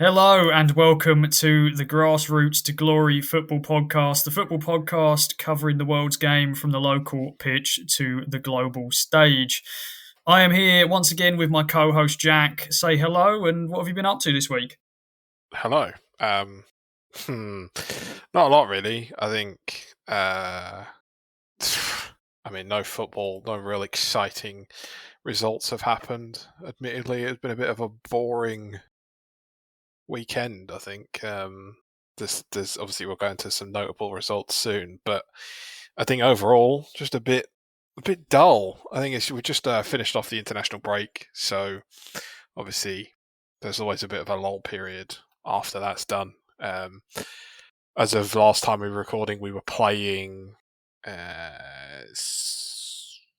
Hello and welcome to the Grassroots to Glory football podcast, the football podcast covering the world's game from the local pitch to the global stage. I am here once again with my co-host Jack. Say hello, and what have you been up to this week? Hello. Not a lot really. I think. No football, no real exciting results have happened. Admittedly, it's been a bit of a boring weekend. I think. There's obviously we'll go into some notable results soon, but I think overall just a bit dull. I think we just finished off the international break, so obviously there's always a bit of a lull period after that's done. As of last time we were recording, we were playing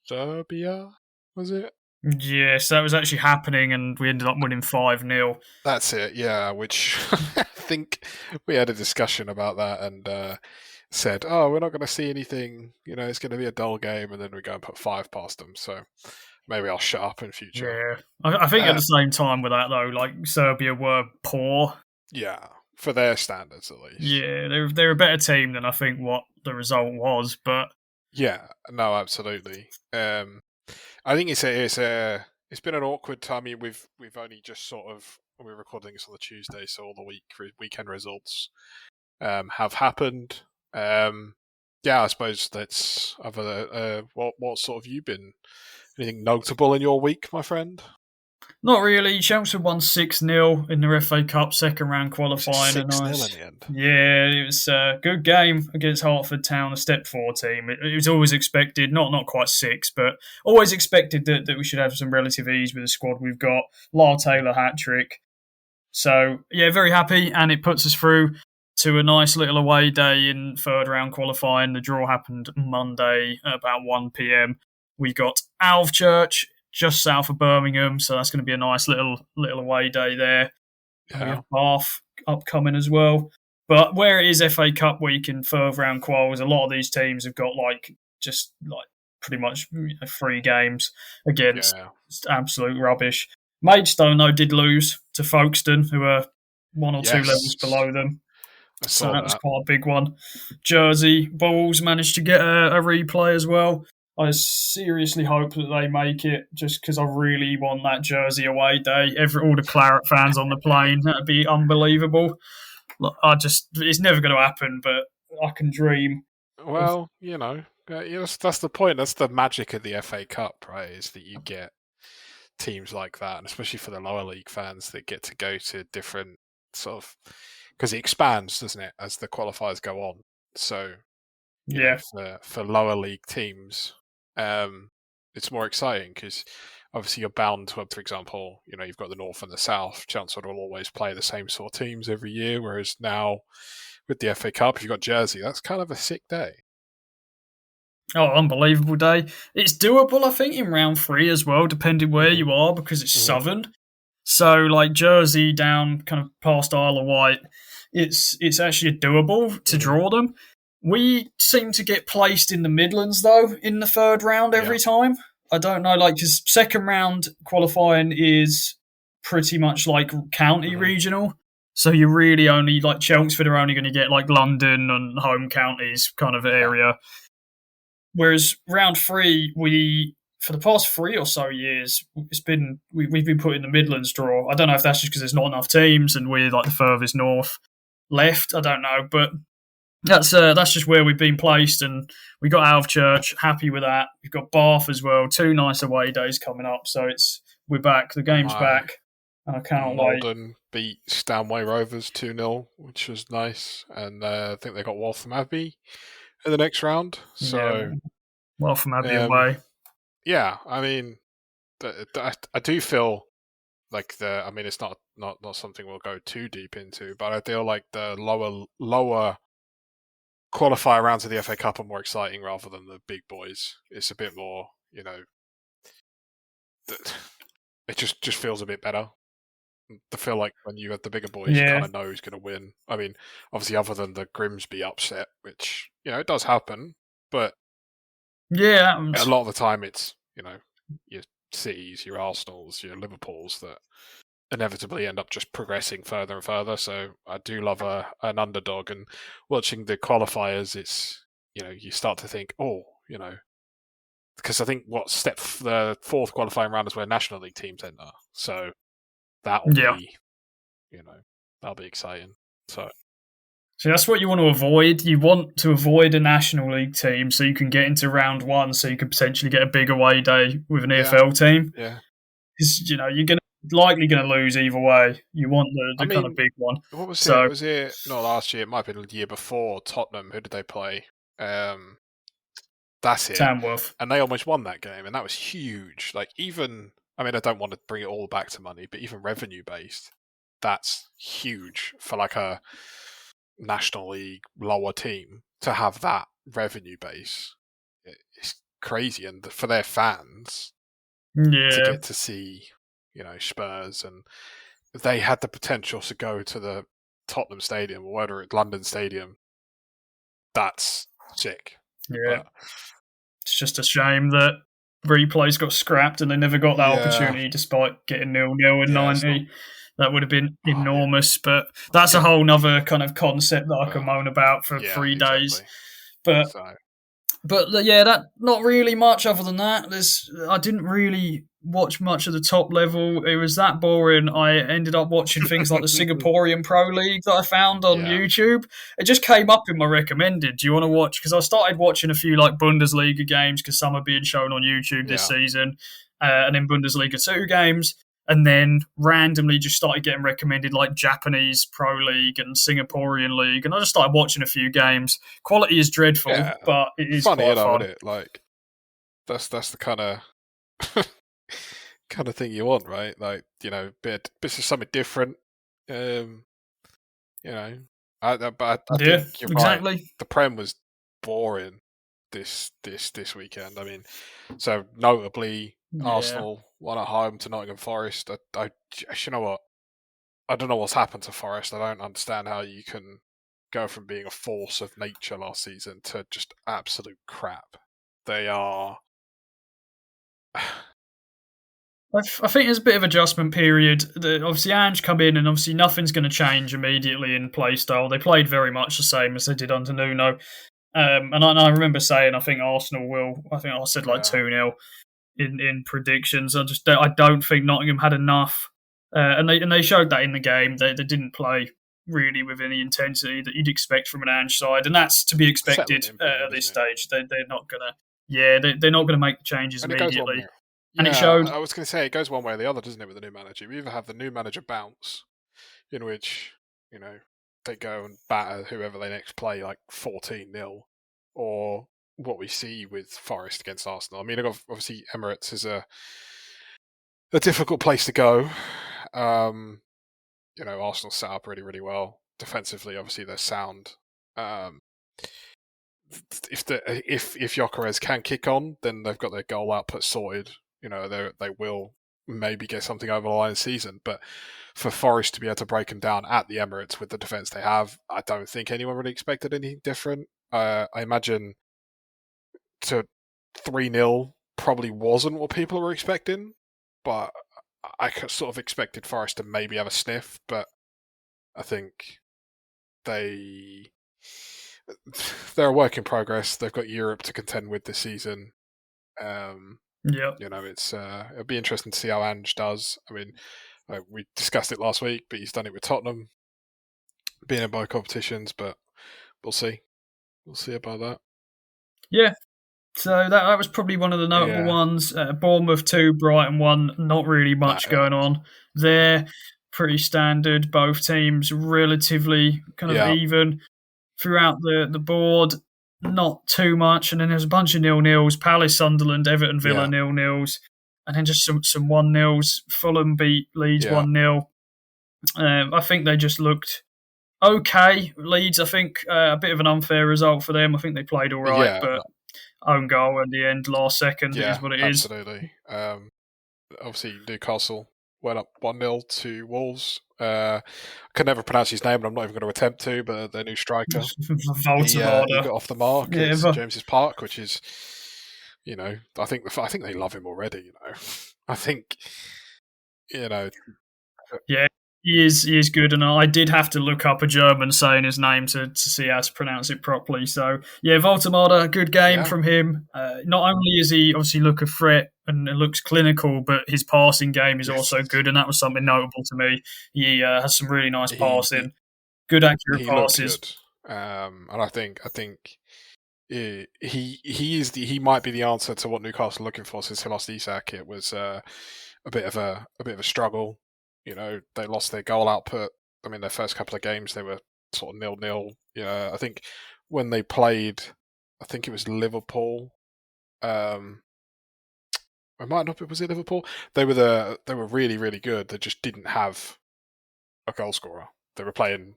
Serbia, was it? Yes, that was actually happening, and we ended up winning 5-0. That's it, yeah, which I think we had a discussion about that and said, oh, we're not going to see anything, it's going to be a dull game, and then we go and put 5 past them, so maybe I'll shut up in future. Yeah, I think at the same time with that though, like Serbia were poor. Yeah, for their standards at least. Yeah, they're a better team than I think what the result was, but yeah, no, absolutely. I think it's been an awkward time. I mean, we've only just sort of we're recording this on the Tuesday, so all the weekend results have happened. Yeah, I suppose that's other. What sort of you been? Anything notable in your week, my friend? not really. Chelmsford won 6-0 in the FA Cup second round qualifying. 6-0 in the end. Yeah, it was a good game against Hertford Town, a Step 4 team. It was always expected, not quite 6, but always expected that we should have some relative ease with the squad we've got. Lyle Taylor hat-trick. So, yeah, very happy, and it puts us through to a nice little away day in third round qualifying. The draw happened Monday at about 1 p.m. We got Alvechurch just south of Birmingham, so that's going to be a nice little away day there. Yeah. We have Bath upcoming as well. But where it is FA Cup week in third round quals, a lot of these teams have got just pretty much 3 games against absolute rubbish. Maidstone, though, did lose to Folkestone, who are 1 or 2 levels below them. So that was quite a big one. Jersey Bulls managed to get a replay as well. I seriously hope that they make it, just because I really want that Jersey away day. All the Claret fans on the plane, that'd be unbelievable. It's never going to happen, but I can dream. Well, that's the point. That's the magic of the FA Cup, right? Is that you get teams like that, and especially for the lower league fans that get to go to different sort of, because it expands, doesn't it, as the qualifiers go on. So, for lower league teams, it's more exciting because obviously you're bound to, for example, you've got the North and the South. Chelmsford will always play the same sort of teams every year, whereas now with the FA Cup, if you've got Jersey, that's kind of a sick day. Oh, unbelievable day. It's doable, I think, in round 3 as well, depending where you are, because it's southern. So, Jersey down kind of past Isle of Wight, it's actually doable to draw them. We seem to get placed in the Midlands, though, in the third round every time. I don't know, because second round qualifying is pretty much like county regional. So you really only, Chelmsford are only going to get London and home counties kind of area. Whereas round 3, for the past 3 or so years, we've been put in the Midlands draw. I don't know if that's just because there's not enough teams and we're the furthest north left. I don't know, but that's just where we've been placed, and we got Alvechurch. Happy with that. We've got Bath as well. 2 nice away days coming up, so we're back. The game's back, and I can't wait. Malden beat Stanway Rovers 2-0, which was nice, and I think they got Waltham Abbey in the next round. So Waltham Abbey away. Yeah, I mean, I do feel like it's not something we'll go too deep into, but I feel like the lower qualifier rounds of the FA Cup are more exciting rather than the big boys. It's a bit more, it just feels a bit better. I feel like when you have the bigger boys, you kind of know who's going to win. I mean, obviously, other than the Grimsby upset, which it does happen, but a lot of the time it's your Cities, your Arsenals, your Liverpools that inevitably end up just progressing further and further. So I do love an underdog, and watching the qualifiers, it's you start to think, because I think the fourth qualifying round is where National League teams enter, so that'll Yeah. be that'll be exciting. So that's what you want to avoid. You want to avoid a National League team so you can get into round one, so you could potentially get a big away day with an EFL team. Yeah. Because you're likely going to lose either way. You want the kind of big one. What was it? Was it not last year? It might have been the year before. Tottenham. Who did they play? That's it. Tamworth. And they almost won that game, and that was huge. Like, even, I don't want to bring it all back to money, but even revenue based, that's huge for like a National League lower team to have that revenue base. It's crazy, and for their fans to get to see, Spurs, and they had the potential to go to the Tottenham Stadium or whether it's London Stadium. That's sick. Yeah. But it's just a shame that replays got scrapped and they never got that opportunity despite getting 0-0 in 90. That would have been enormous, but that's a whole nother kind of concept that I can moan about for 3 days. But that not really much other than that. I didn't really watch much of the top level. It was that boring. I ended up watching things like the Singaporean Pro League that I found on YouTube. It just came up in my recommended. Do you want to watch? Because I started watching a few like Bundesliga games because some are being shown on YouTube this season, and then Bundesliga 2 games. And then randomly just started getting recommended like Japanese Pro League and Singaporean League. And I just started watching a few games. Quality is dreadful, but it is funny, quite fun. Isn't it? Like, that's the kind of thing you want, right? Like, bit of something different. I think you're exactly. Right. The Prem was boring this weekend. So notably, Arsenal won at home to Nottingham Forest. You know what? I don't know what's happened to Forest. I don't understand how you can go from being a force of nature last season to just absolute crap. They are. I think there's a bit of adjustment period. Obviously, Ange come in, and obviously nothing's going to change immediately in play style. They played very much the same as they did under Nuno. And I remember saying, I think Arsenal will. I think I said like 2-0 in predictions. I don't think Nottingham had enough, and they showed that in the game. They didn't play really with any intensity that you'd expect from an Ange side, and that's to be expected at this stage. They're not gonna. They're not going to make the changes immediately. And it showed. I was going to say, it goes one way or the other, doesn't it, with the new manager? We either have the new manager bounce, in which, they go and batter whoever they next play like 14-0, or what we see with Forest against Arsenal. Obviously Emirates is a difficult place to go. Arsenal set up really, really well. Defensively, obviously they're sound. If Gyökeres can kick on, then they've got their goal output sorted. They will maybe get something over the line this season. But for Forest to be able to break them down at the Emirates with the defence they have, I don't think anyone really expected anything different. I imagine to 3-0 probably wasn't what people were expecting, but I sort of expected Forest to maybe have a sniff, but I think they're a work in progress. They've got Europe to contend with this season. It's it'll be interesting to see how Ange does. We discussed it last week, but he's done it with Tottenham, being in both competitions. But we'll see. We'll see about that. Yeah. So that was probably one of the notable ones. Bournemouth 2, Brighton 1. Not really much going on there. Pretty standard. Both teams relatively kind of even throughout the board. Not too much. And then there's a bunch of 0-0s. Palace, Sunderland, Everton, Villa 0-0s. And then just some 1-0s. Fulham beat Leeds 1-0. I think they just looked okay. Leeds, I think, a bit of an unfair result for them. I think they played all right, but own goal in the end, last second, is what it is. Absolutely. Obviously, Newcastle went up 1-0 to Wolves. I could never pronounce his name, and I'm not even going to attempt to, but their new striker. He got off the mark at St James's Park, which is, I think they love him already, I think, Yeah, he is. He is good, and I did have to look up a German saying his name to see how to pronounce it properly. So yeah, Voltemada, good game Yeah, from him. Not only is he obviously look a threat and looks clinical, but his passing game is yes, also good, and that was something notable to me. He has some really nice he passing, good accurate he looked passes. good, and I think he might be the answer to what Newcastle are looking for since they lost Isak. It was a bit of a struggle. You know, they lost their goal output. I mean, their first couple of games they were sort of 0-0. I think when they played, I think it was Liverpool. It might not be. Was it Liverpool? They were really really good. They just didn't have a goal scorer. They were playing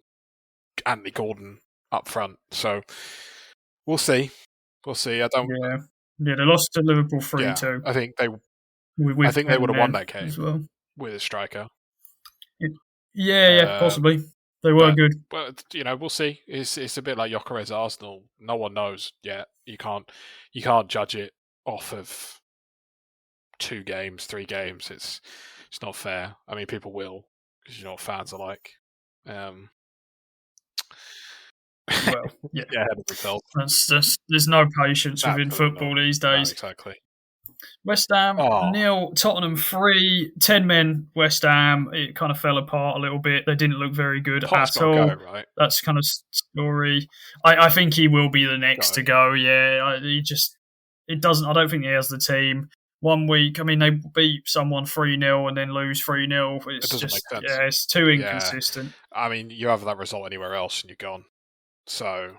Anthony Gordon up front. So we'll see. We'll see. I don't. Yeah, yeah, they lost to Liverpool three Yeah, two I think they. I with think they would have won Ken that as game well. with a striker. Yeah, yeah, Um, possibly they were but good. we'll see. It's a bit like Gyökeres Arsenal. No one knows yet. You can't judge it off of 2 games, 3 games. It's not fair. I mean, people will because you know what fans are like. Um, Well, yeah, yeah, ahead of themselves. that's just there's no patience within Absolutely not. football these No, days. exactly. West Ham Oh, nil, Tottenham 3, 10 men. West Ham. It kind of fell apart a little bit. They didn't look very good Potter's at got to go, all. right? That's kind of story. I think he will be the next Got to to. go. Yeah, he just it doesn't. I don't think he has the team. One week, I mean, they beat someone 3-0 and then lose 3-0. It It's doesn't make just sense. yeah, it's too Yeah, inconsistent. I mean, you have that result anywhere else and you're gone. So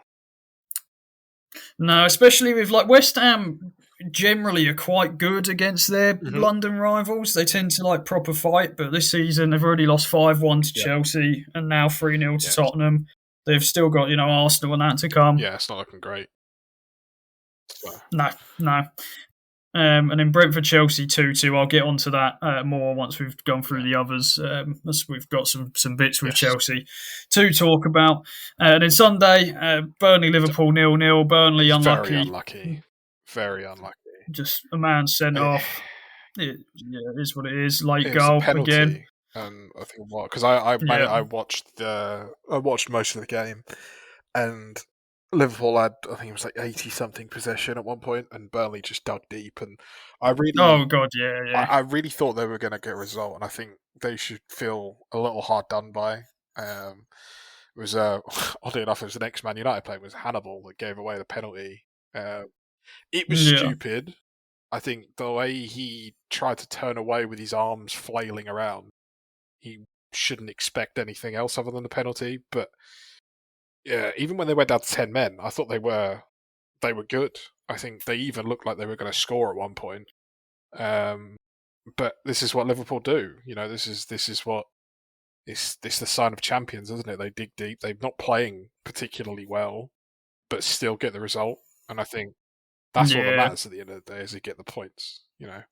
No, especially with like West Ham generally are quite good against their Mhm. London rivals. They tend to like proper fight, but this season they've already lost 5-1 to yeah, Chelsea and now 3-0 to yeah, Tottenham. They've still got, Arsenal and that to come. yeah. It's not looking great. So, No, no. And then Brentford Chelsea 2-2. I'll get onto that more once we've gone through yeah, the others. As we've got some bits with yes. Chelsea to talk about. And then Sunday, Burnley Liverpool 0-0. Burnley Very unlucky. unlucky. Very unlucky. Just a man sent It, off. It is what it is. Late it was a goal again. penalty, and I think what because Yeah. I watched most of the game, and Liverpool had I think it was like 80 something possession at one point, and Burnley just dug deep, and I really Oh god, yeah, yeah. I really thought they were going to get a result, and I think they should feel a little hard done by. It was oddly enough, it was the next Man United player, it was Hannibal that gave away the penalty. It was Yeah. stupid. I think the way he tried to turn away with his arms flailing around, he shouldn't expect anything else other than the penalty. But yeah, even when they went down to 10 men, I thought they were good. I think they even looked like they were going to score at one point. But this is what Liverpool do. This is what it's the sign of champions, isn't it? They dig deep. They're not playing particularly well, but still get the result. And I think that's all that Yeah. matters at the end of the day is they get the points. They're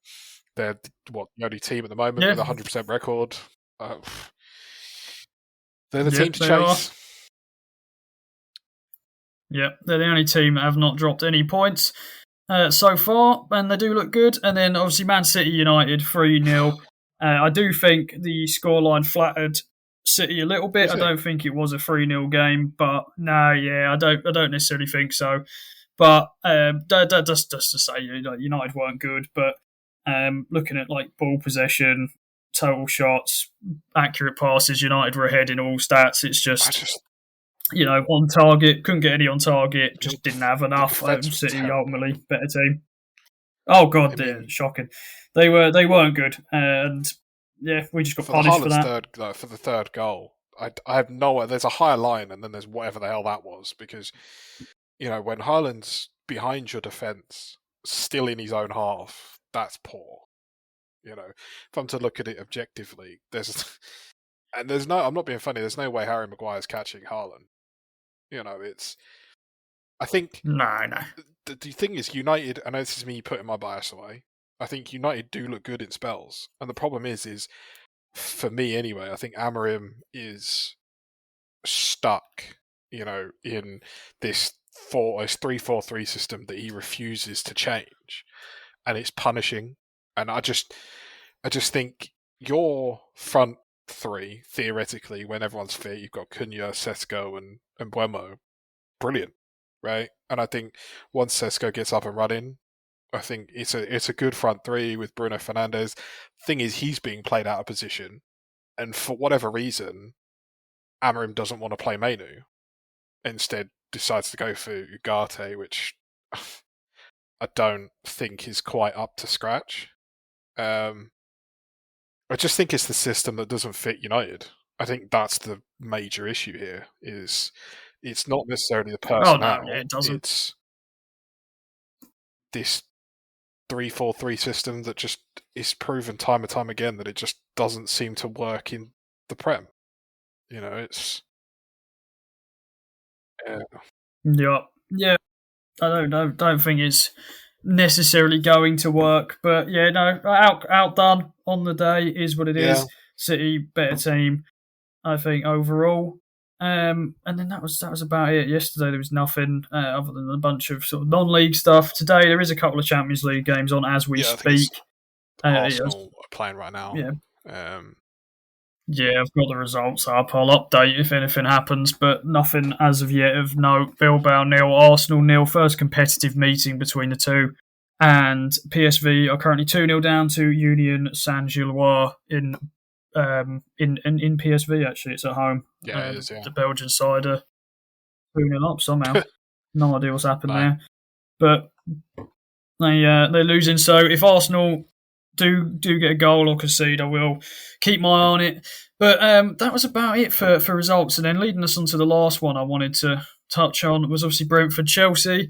the only team at the moment Yeah. with a 100% record. They're the team Yep, to they are. chase. Yep, they're the only team that have not dropped any points so far, and they do look good. And then obviously Man City United 3-0. I do think the scoreline flattered City a little bit. Is I it? don't think it was a 3-0 game, but no, yeah, I don't necessarily think so. But that's just to say, United weren't good. But looking at like ball possession, total shots, accurate passes, United were ahead in all stats. It's I just just on target, couldn't get any on target, the, just didn't have the enough. defense was City terrible. ultimately better team. Oh I god, they're mean, shocking. They weren't good, and yeah, we just got for the punished for Haaland's that. for the third goal, I have no. There's a higher line, and then there's whatever the hell that was because when Haaland's behind your defense, still in his own half, that's poor. If I'm to look at it objectively, there's no. I'm not being funny. There's no way Harry Maguire's catching Haaland. It's. I think No, no. the thing is United. I know this is me putting my bias away. I think United do look good in spells, and the problem is for me anyway. I think Amorim is stuck. In this 3-4-3 system that he refuses to change, and it's punishing. And I just think your front three, theoretically, when everyone's fit, you've got Cunha, Sesko, and Buemo. Brilliant, right? And I think once Sesko gets up and running, I think it's a good front three with Bruno Fernandes. Thing is, he's being played out of position, and for whatever reason, Amorim doesn't want to play Mainu. Instead, decides to go for Ugarte, which I don't think is quite up to scratch. I just think it's the system that doesn't fit United. I think that's the major issue here. Is it's not necessarily the Oh no, personnel. yeah, it doesn't. It's this 3-4-3 system that just is proven time and time again that it just doesn't seem to work in the Prem. It's Yeah. I don't think it's necessarily going to work, but yeah, no, outdone on the day is what it is. City better team, I think overall. And then that was about it. Yesterday there was nothing other than a bunch of sort of non-league stuff. Today there is a couple of Champions League games on as we speak. Arsenal are playing right now. Yeah. Yeah, I've got the results up. I'll update if anything happens, but nothing as of yet of note. Bilbao 0, Arsenal 0. First competitive meeting between the two. And PSV are currently 2-0 down to Union Saint-Gilloise in PSV, actually. It's at home. Yeah, it is, yeah. The Belgian side are 2-0 up somehow. No idea what's happened there. But they're losing. So if Arsenal do get a goal or concede, I will keep my eye on it. But that was about it for results. And then leading us on to the last one I wanted to touch on was obviously Brentford-Chelsea.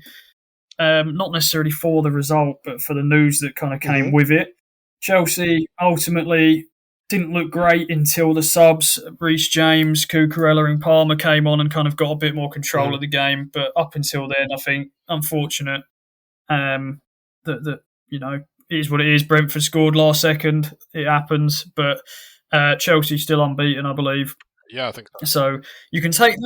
Not necessarily for the result, but for the news that kind of came with it. Chelsea ultimately didn't look great until the subs, Reece James, Cucurella and Palmer came on and kind of got a bit more control of the game. But up until then, I think, unfortunate that it is what it is. Brentford scored last second. It happens. But Chelsea's still unbeaten, I believe. Yeah, I think so. So you can take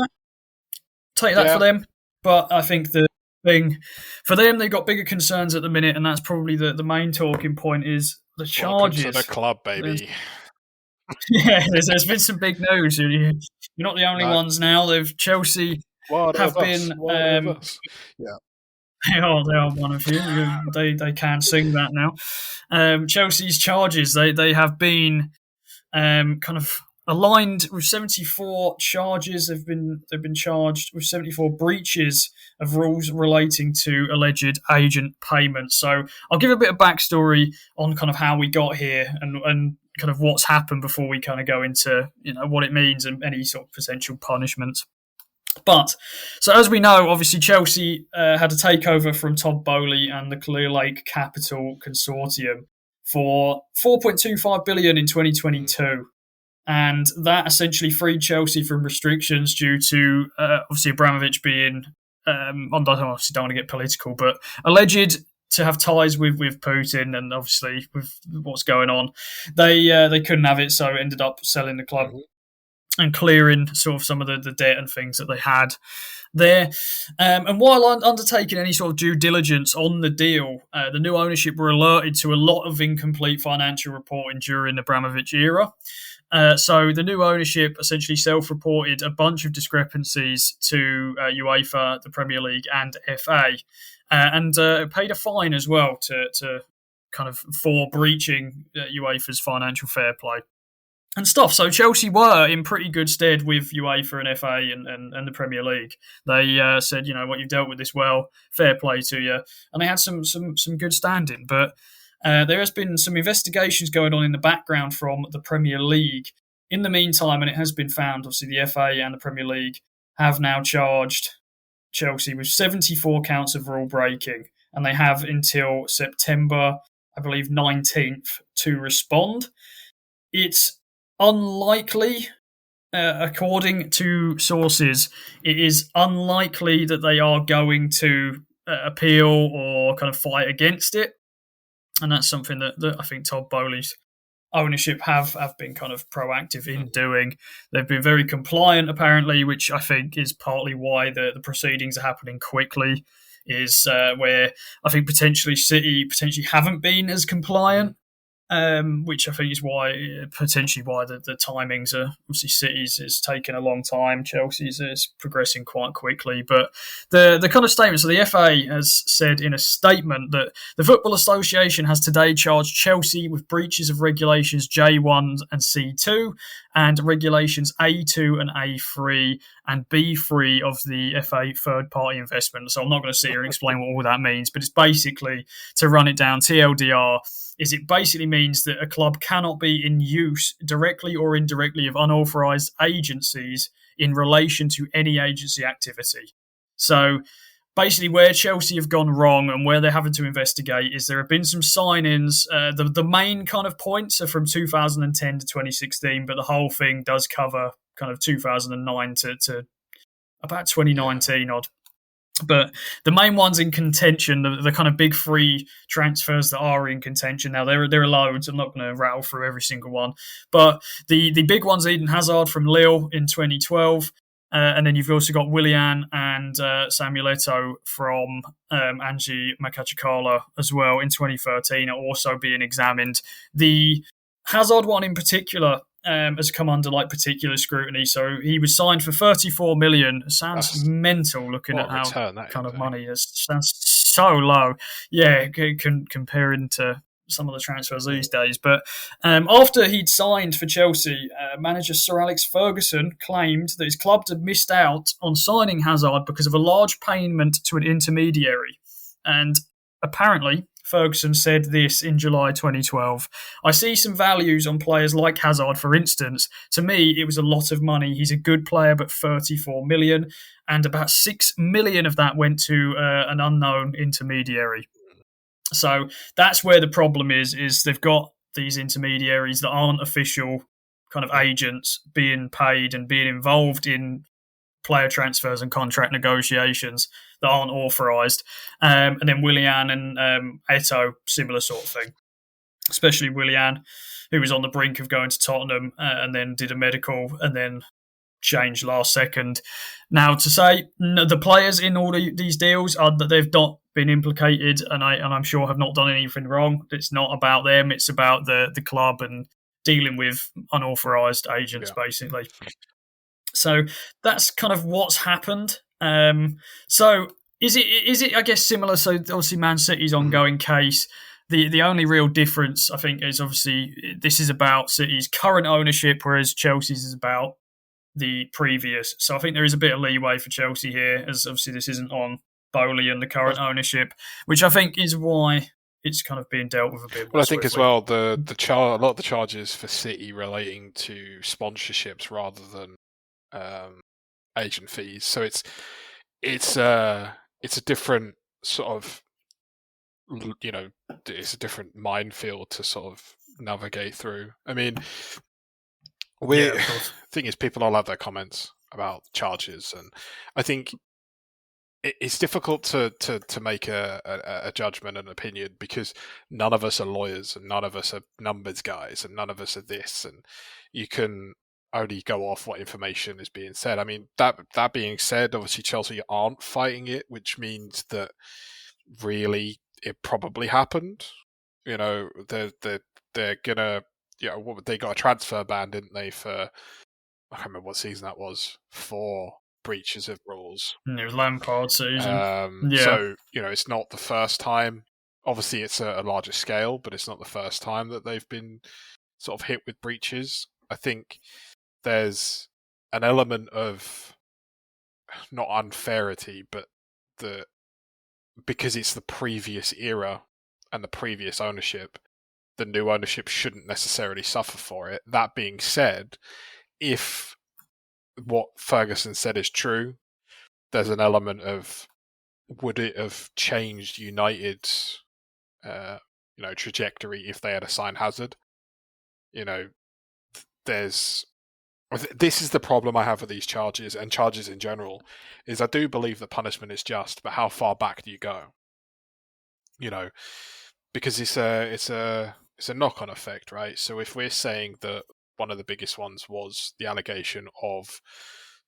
that for them. But I think the thing for them, they've got bigger concerns at the minute, and that's probably the main talking point is the charges. Welcome to the club, baby. Yeah, there's been some big news. You're not the only ones now. Chelsea have been. Yeah. They are one of you. They can sing that now. Chelsea's charges, they have been kind of aligned with 74 charges. They've been charged with 74 breaches of rules relating to alleged agent payments. So I'll give a bit of backstory on kind of how we got here and kind of what's happened before we kind of go into what it means and any sort of potential punishments. But, so as we know, obviously Chelsea had a takeover from Todd Boehly and the Clear Lake Capital Consortium for $4.25 billion in 2022. And that essentially freed Chelsea from restrictions due to, obviously, Abramovich being, I obviously don't want to get political, but alleged to have ties with Putin and obviously with what's going on. They couldn't have it, so ended up selling the club and clearing sort of some of the debt and things that they had there. And while undertaking any sort of due diligence on the deal, the new ownership were alerted to a lot of incomplete financial reporting during the Abramovich era. So the new ownership essentially self-reported a bunch of discrepancies to UEFA, the Premier League, and FA, and paid a fine as well to kind of for breaching UEFA's financial fair play and stuff. So Chelsea were in pretty good stead with UEFA and FA and the Premier League. They said, what, you've dealt with this well, fair play to you, and they had some good standing, but. There has been some investigations going on in the background from the Premier League. In the meantime, and it has been found, obviously the FA and the Premier League have now charged Chelsea with 74 counts of rule breaking, and they have until September, I believe, 19th to respond. It's unlikely, according to sources, it is unlikely that they are going to appeal or kind of fight against it. And that's something that I think Todd Boehly's ownership have been kind of proactive in doing. They've been very compliant, apparently, which I think is partly why the proceedings are happening quickly, is where I think potentially City haven't been as compliant. which I think is potentially why the timings are obviously City's is taking a long time. Chelsea's is progressing quite quickly. But the kind of statement, so the FA has said in a statement that the Football Association has today charged Chelsea with breaches of regulations J1 and C2 and regulations A2 and A3 and B3 of the FA third party investment. So I'm not going to sit here and explain what all that means, but it's basically, to run it down, TLDR, is it basically means that a club cannot be in use directly or indirectly of unauthorised agencies in relation to any agency activity. So basically where Chelsea have gone wrong and where they're having to investigate is there have been some sign-ins. The main kind of points are from 2010 to 2016, but the whole thing does cover kind of 2009 to about 2019 odd. But the main ones in contention, the kind of big three transfers that are in contention now, there are loads. I'm not going to rattle through every single one. But the big ones, Eden Hazard from Lille in 2012. And then you've also got Willian and Samuel Eto'o from Angie Makachikala as well in 2013 are also being examined. The Hazard one in particular has come under like particular scrutiny. So he was signed for 34 million. Sounds mental looking at how kind of money is. Sounds so low. Yeah, comparing to some of the transfers these days. But after he'd signed for Chelsea, manager Sir Alex Ferguson claimed that his club had missed out on signing Hazard because of a large payment to an intermediary. And apparently, Ferguson said this in July 2012. I see some values on players like Hazard, for instance. To me, it was a lot of money. He's a good player, but 34 million. And about 6 million of that went to an unknown intermediary. So that's where the problem is they've got these intermediaries that aren't official kind of agents being paid and being involved in player transfers and contract negotiations that aren't authorised. And then Willian and Eto'o, similar sort of thing. Especially Willian, who was on the brink of going to Tottenham and then did a medical and then changed last second. Now, to say the players in all these deals are that they've not been implicated and I'm sure have not done anything wrong. It's not about them. It's about the club and dealing with unauthorised agents, basically. So that's kind of what's happened. So is it I guess similar? So obviously Man City's ongoing case. The only real difference I think is obviously this is about City's current ownership, whereas Chelsea's is about the previous. So I think there is a bit of leeway for Chelsea here, as obviously this isn't on Bowley and the current ownership, which I think is why it's kind of being dealt with a bit more. Well, I think as well a lot of the charges for City relating to sponsorships rather than agent fees. So it's a different sort of, you know, it's a different minefield to sort of navigate through. I mean, thing is, people all have their comments about charges, and I think it's difficult to make a judgment and opinion because none of us are lawyers and none of us are numbers guys and none of us are this, and you can only go off what information is being said. I mean, that being said, obviously Chelsea aren't fighting it, which means that really it probably happened. You know, they're gonna, you know, they got a transfer ban, didn't they, for, I can't remember what season that was, for breaches of rules. It was Lampard season. So, you know, it's not the first time. Obviously, it's a larger scale, but it's not the first time that they've been sort of hit with breaches. I think there's an element of not unfairity, but because it's the previous era and the previous ownership, the new ownership shouldn't necessarily suffer for it. That being said, if what Ferguson said is true, there's an element of, would it have changed United's trajectory if they had assigned Hazard? You know, this is the problem I have with these charges and charges in general, is I do believe that punishment is just, but how far back do you go? You know, because it's a knock-on effect, right? So if we're saying that one of the biggest ones was the allegation of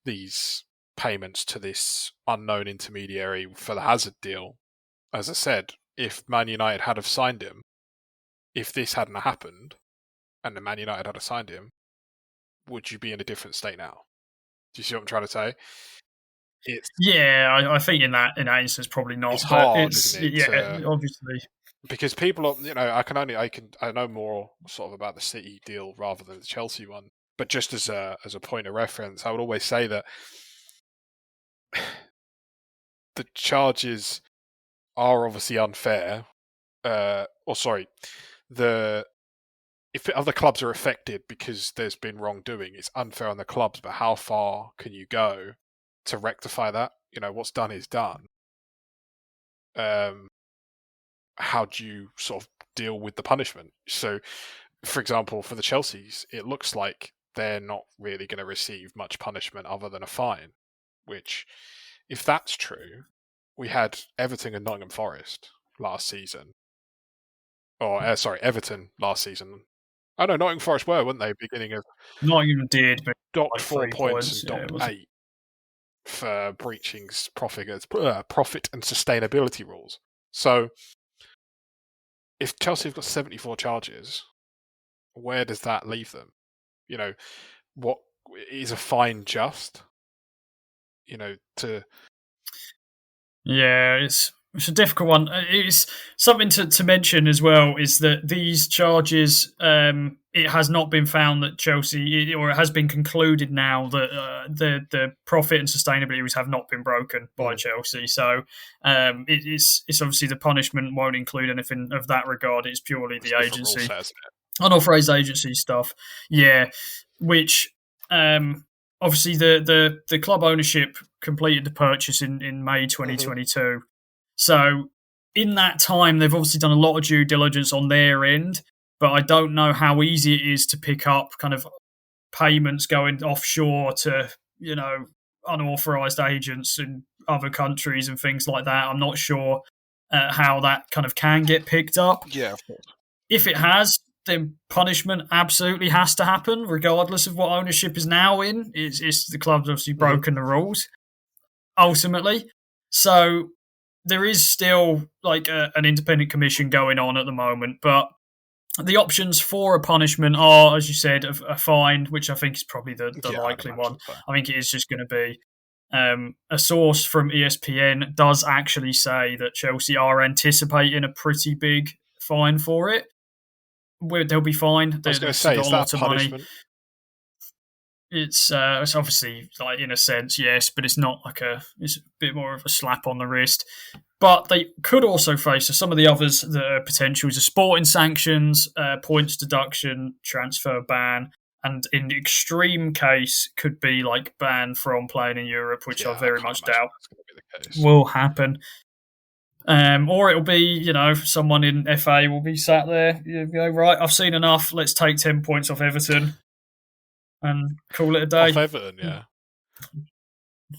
these payments to this unknown intermediary for the Hazard deal, as I said, if Man United had have signed him, if this hadn't happened and the Man United had signed him, would you be in a different state now? Do you see what I'm trying to say? I think in that instance probably It's not, but hard, it's isn't it? obviously. Because people are, I know more sort of about the City deal rather than the Chelsea one. But just as a point of reference, I would always say that the charges are obviously unfair. If other clubs are affected because there's been wrongdoing, it's unfair on the clubs. But how far can you go to rectify that? What's done is done. How do you sort of deal with the punishment? So, for example, for the Chelseas, it looks like they're not really going to receive much punishment other than a fine, which, if that's true, we had Everton and Nottingham Forest last season. Everton last season. Oh no, Nottingham Forest weren't they? Beginning of Nottingham did, but docked like 4 points and yeah, docked 8 for breaching profit and sustainability rules. So, if Chelsea have got 74 charges, where does that leave them? What is a fine just? Yeah, it's a difficult one. It's something to mention as well is that these charges, it has not been found that Chelsea, or it has been concluded now that the profit and sustainability rules have not been broken by Chelsea. So it's obviously the punishment won't include anything of that regard. It's purely the agency, unauthorized agency stuff. Yeah, which. Obviously, the club ownership completed the purchase in May 2022. Mm-hmm. So in that time, they've obviously done a lot of due diligence on their end, but I don't know how easy it is to pick up kind of payments going offshore to, unauthorized agents in other countries and things like that. I'm not sure how that kind of can get picked up. Yeah, of course. If it has, then punishment absolutely has to happen, regardless of what ownership is now in. It's the club's obviously broken the rules, ultimately. So there is still like an independent commission going on at the moment, but the options for a punishment are, as you said, a fine, which I think is probably the likely one. So. I think it is just going to be a source from ESPN does actually say that Chelsea are anticipating a pretty big fine for it. They'll be fine. I was going to say, is that punishment? It's obviously like in a sense, yes, but it's not like it's a bit more of a slap on the wrist. But they could also face some of the others that are potentials are sporting sanctions, points deduction, transfer ban, and in the extreme case could be like ban from playing in Europe, which I very much doubt will happen. Or it'll be, someone in FA will be sat there, right, I've seen enough, let's take 10 points off Everton and call it a day. Off Everton, yeah.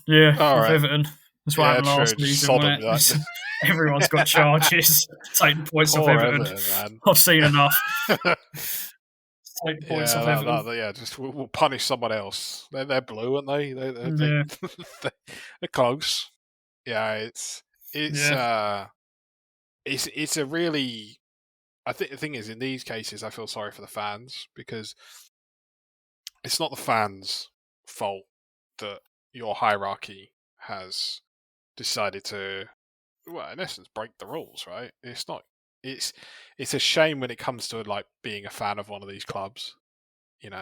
Yeah, off Everton. That's what happened last season. Everyone's got charges. Taking points off Everton. I've seen enough. Take points off Everton. We'll punish someone else. They're blue, aren't they? They're close. Yeah, it's a really. I think the thing is, in these cases, I feel sorry for the fans because it's not the fans' fault that your hierarchy has decided to, well, in essence, break the rules. Right? It's not. It's a shame when it comes to like being a fan of one of these clubs. And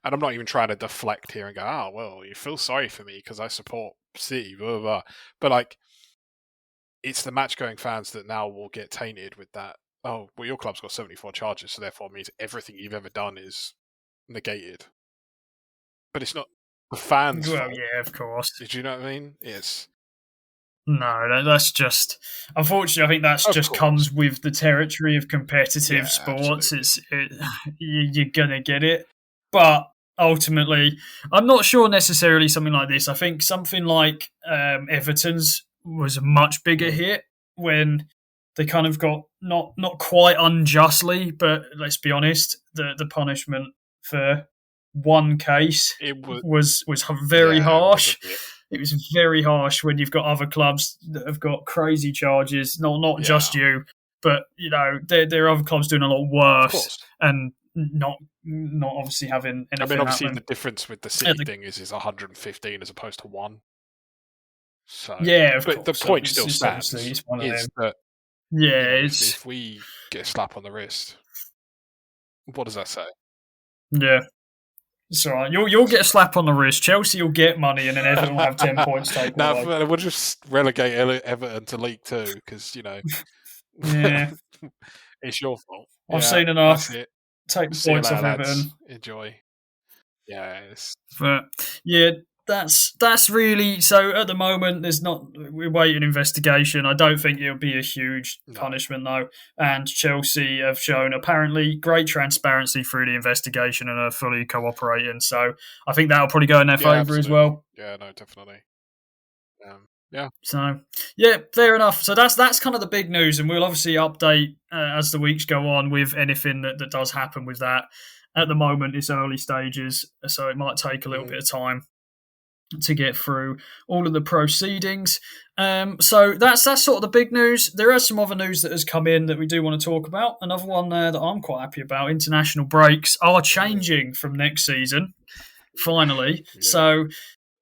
I'm not even trying to deflect here and go, oh well, you feel sorry for me because I support City, blah blah blah. But like. It's the match-going fans that now will get tainted with that. Oh, well, your club's got 74 charges, so therefore it means everything you've ever done is negated. But it's not the fans' fault. Yeah, of course. Did you know what I mean? Yes. No, that's just. Unfortunately, I think that's just comes with the territory of competitive sports. You're gonna get it, but ultimately, I'm not sure necessarily something like this. I think something like Everton's was a much bigger hit when they kind of got not quite unjustly, but let's be honest, the punishment for one case was very harsh. It was very harsh when you've got other clubs that have got crazy charges, not just you, but there are other clubs doing a lot Of worse course. and not obviously having anything. I mean, obviously, happening. the difference with the City thing is 115 as opposed to 1. So, Yeah, of but the course. So point still it's obviously stands. it's one of Is them. that Yeah, if we get a slap on the wrist, what does that say? yeah. It's all right. You'll get a slap on the wrist. Chelsea will get money, and then Everton will have 10 points taken Now away. we'll just relegate Everton to League Two because Yeah, it's your fault. I've Yeah, seen that's enough. it. Take the See you points later, off Everton. lads. Enjoy. Yeah, But yeah, that's really so. At the moment, we're waiting investigation. I don't think it'll be a huge punishment though. And Chelsea have shown apparently great transparency through the investigation and are fully cooperating. So I think that'll probably go in their favour as well. Yeah, no, definitely. Yeah. So yeah, fair enough. So that's kind of the big news, and we'll obviously update as the weeks go on with anything that does happen with that. At the moment, it's early stages, so it might take a little bit of time to get through all of the proceedings. So that's sort of the big news. There is some other news that has come in that we do want to talk about. Another one that I'm quite happy about: international breaks are changing from next season. Finally, so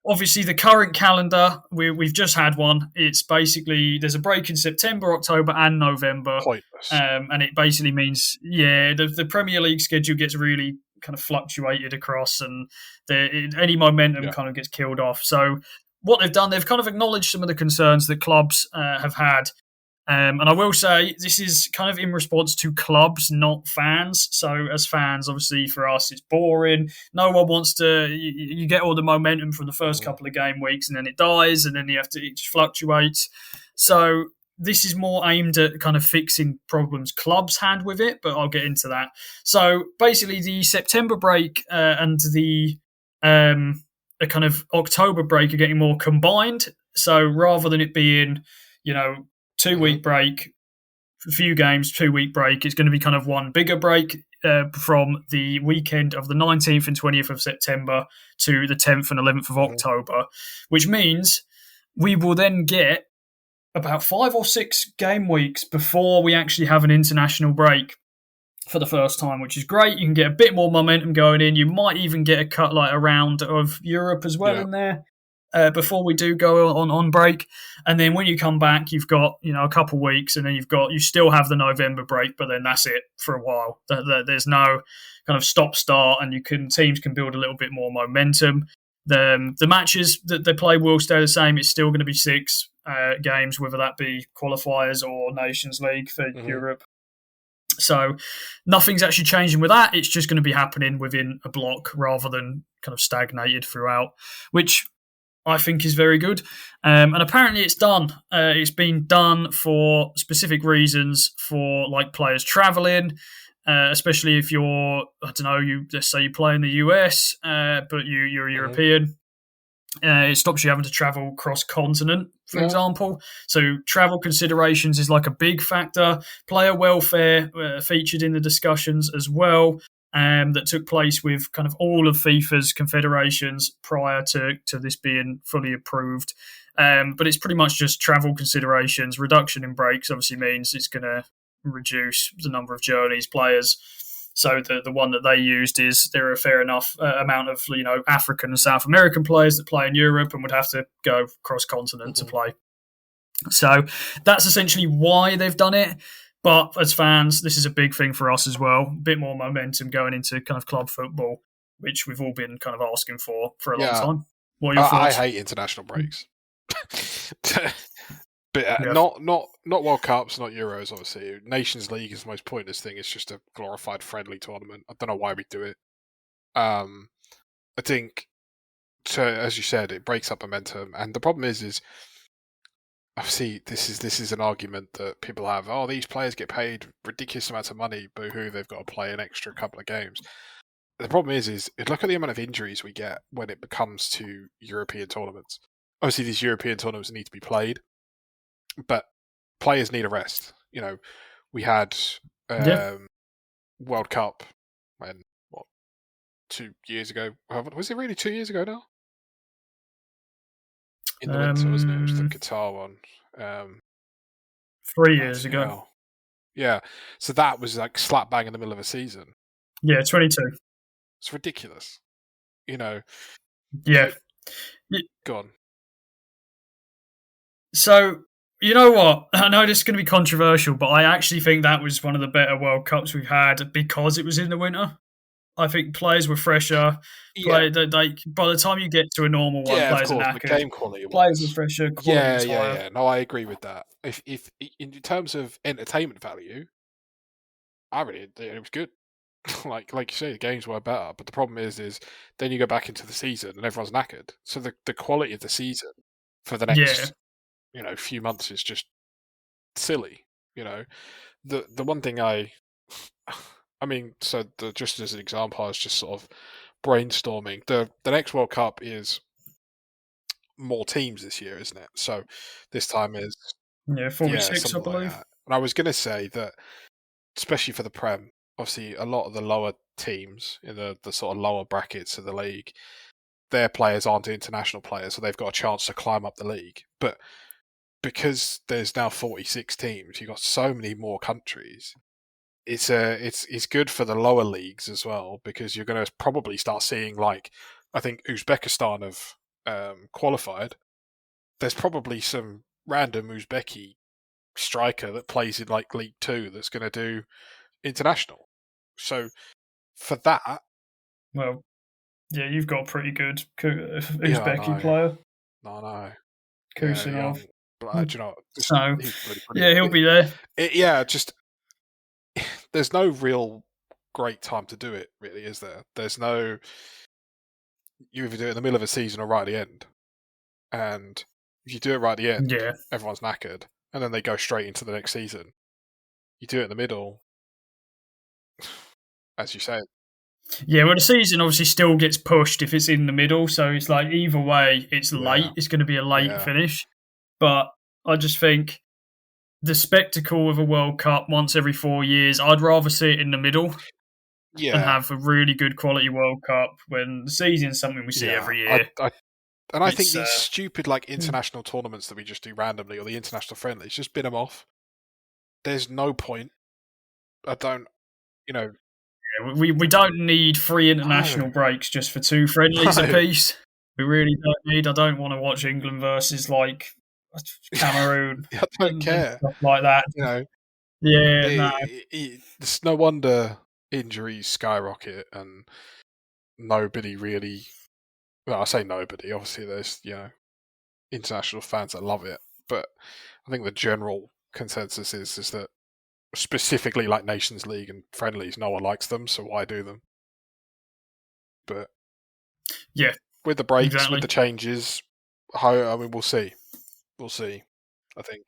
obviously the current calendar we've just had one. It's basically there's a break in September, October, and November. Pointless. And it basically means the Premier League schedule gets really kind of fluctuated across, and any momentum kind of gets killed off. So what they've done, they've kind of acknowledged some of the concerns that clubs have had. And I will say this is kind of in response to clubs, not fans. So as fans, obviously for us, it's boring. No one wants to. You get all the momentum from the first couple of game weeks, and then it dies, and then it just fluctuates. So this is more aimed at kind of fixing problems clubs had with it, but I'll get into that. So basically, the September break and the kind of October break are getting more combined. So rather than it being, 2-week break, a few games, 2-week break, it's going to be kind of one bigger break from the weekend of the 19th and 20th of September to the 10th and 11th of October, which means we will then get about 5 or 6 game weeks before we actually have an international break for the first time, which is great. You can get a bit more momentum going in. You might even get a round of Europe as well in there. Before we do go on break, and then when you come back, you've got a couple of weeks, and then you still have the November break, but then that's it for a while. There's no kind of stop start, and teams can build a little bit more momentum. The matches that they play will stay the same. It's still going to be 6 games, whether that be qualifiers or Nations League for Europe. So nothing's actually changing with that. It's just going to be happening within a block rather than kind of stagnated throughout, which I think is very good. And apparently it's done. It's been done for specific reasons for like players traveling, especially if you're, let's say you play in the US, but you're a European. It stops you having to travel cross-continent, for example. So travel considerations is like a big factor. Player welfare featured in the discussions as well. That took place with kind of all of FIFA's confederations prior to this being fully approved. But it's pretty much just travel considerations. Reduction in breaks obviously means it's going to reduce the number of journeys players. So the one that they used is there are a fair enough amount of African and South American players that play in Europe and would have to go cross continent to play. So that's essentially why they've done it. But as fans, this is a big thing for us as well. A bit more momentum going into kind of club football, which we've all been kind of asking for a long time. What are your thoughts? I hate international breaks. But not World Cups, not Euros, obviously. Nations League is the most pointless thing. It's just a glorified friendly tournament. I don't know why we do it. I think, as you said, it breaks up momentum. And the problem is obviously this is an argument that people have. Oh, these players get paid ridiculous amounts of money. Boo-hoo, they've got to play an extra couple of games. The problem is look at the amount of injuries we get when it comes to European tournaments. Obviously, these European tournaments need to be played, but players need a rest. We had World Cup when 2 years ago? Was it really 2 years ago now? In the winter, wasn't it? It was the Qatar one. 3 years ago. Yeah, so that was like slap bang in the middle of a season. Yeah, 22. It's ridiculous. You know, Yeah. go on. So, you know what? I know this is going to be controversial, but I actually think that was one of the better World Cups we've had because it was in the winter. I think players were fresher. Yeah, By the time you get to a normal one, yeah, of players are course, the knackered. game quality Players were was. fresher. Quality Yeah, was yeah, higher. yeah. No, I agree with that. If in terms of entertainment value, I really it was good. Like you say, the games were better, but the problem is then you go back into the season and everyone's knackered. So the quality of the season for the Yeah, next few months is just silly. You know, the one thing I mean, so just as an example, I was just sort of brainstorming. The next World Cup is more teams this year, isn't it? So this time is yeah, yeah, 46, I something like believe. that. And I was going to say that, especially for the Prem, obviously a lot of the lower teams in the sort of lower brackets of the league, their players aren't international players, so they've got a chance to climb up the league. But because there's now 46 teams, you've got so many more countries. It's good for the lower leagues as well because you're going to probably start seeing like I think Uzbekistan have qualified. There's probably some random Uzbeki striker that plays in like League Two that's going to do international. So for that, Well, yeah, you've got a pretty good yeah, I Uzbeki know, player, I know, yeah, Kusinov. young, but do you know, just So, he's bloody yeah, brilliant. he'll be there. Yeah, just there's no real great time to do it, really, is there? There's no you either do it in the middle of a season or right at the end, and if you do it right at the end, Yeah. everyone's knackered, and then they go straight into the next season. You do it in the middle, as you say, Yeah, well, the season obviously still gets pushed if it's in the middle. So it's like either way, it's yeah, late. It's going to be a late yeah, finish. But I just think the spectacle of a World Cup once every 4 years, I'd rather see it in the middle and yeah, have a really good quality World Cup when the season's something we see yeah. every year. And I think It's, these stupid like international tournaments that we just do randomly, or the international friendlies, just bin them off. There's no point. I don't, you know, we don't need three no, international breaks just for two friendlies no, apiece. We really don't need. I don't want to watch England versus like Cameroon I don't and care. stuff like that. You know, Yeah, no. it's no wonder injuries skyrocket and nobody really. Well, I say nobody. Obviously, there's international fans that love it, but I think the general consensus is that specifically like Nations League and friendlies, no one likes them, so why do them? But Yeah, with the breaks, with exactly. the changes, I mean, we'll see. We'll see. I think.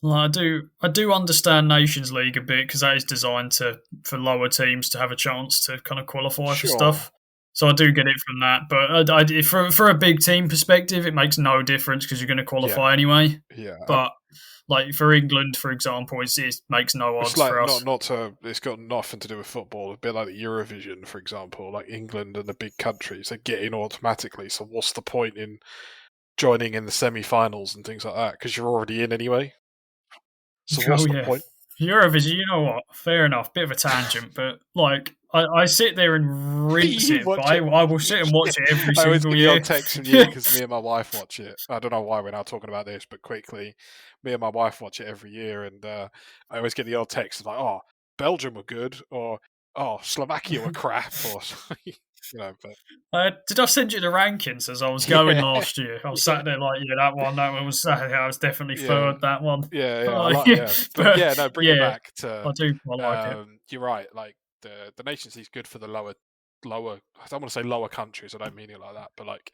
Well, I do understand Nations League a bit because that is designed to for lower teams to have a chance to kind of qualify for Sure. stuff. So I do get it from that, but for a big team perspective, it makes no difference because you're going to Yeah. qualify anyway. Yeah. But like for England, for example, it makes no It's odds like for us. not to. It's got nothing to do with football. A bit like the Eurovision, for example. Like England and the big countries, they get in automatically. So what's the point in joining in the semi-finals and things like that? Because you're already in anyway. So Oh what's the yeah, point? Eurovision. You know what? Fair enough. Bit of a tangent, but like I sit there and rinse You it. But watch it. I will sit and watch it every I always single get the odd year. text from you because me and my wife watch it. I don't know why we're now talking about this, but quickly, me and my wife watch it every year, and I always get the odd text like, "Oh, Belgium were good," or "Oh, Slovakia were crap," or But Did I send you the rankings as I was going yeah, last year? I was yeah, sat there like, yeah, that one was. I was definitely yeah, third. That one, yeah. I like but but yeah, no. Bringing it yeah, back to, I do quite like it. you're right. Like the Nations League's good for the lower. I don't want to say lower countries. I don't mean it like that, but like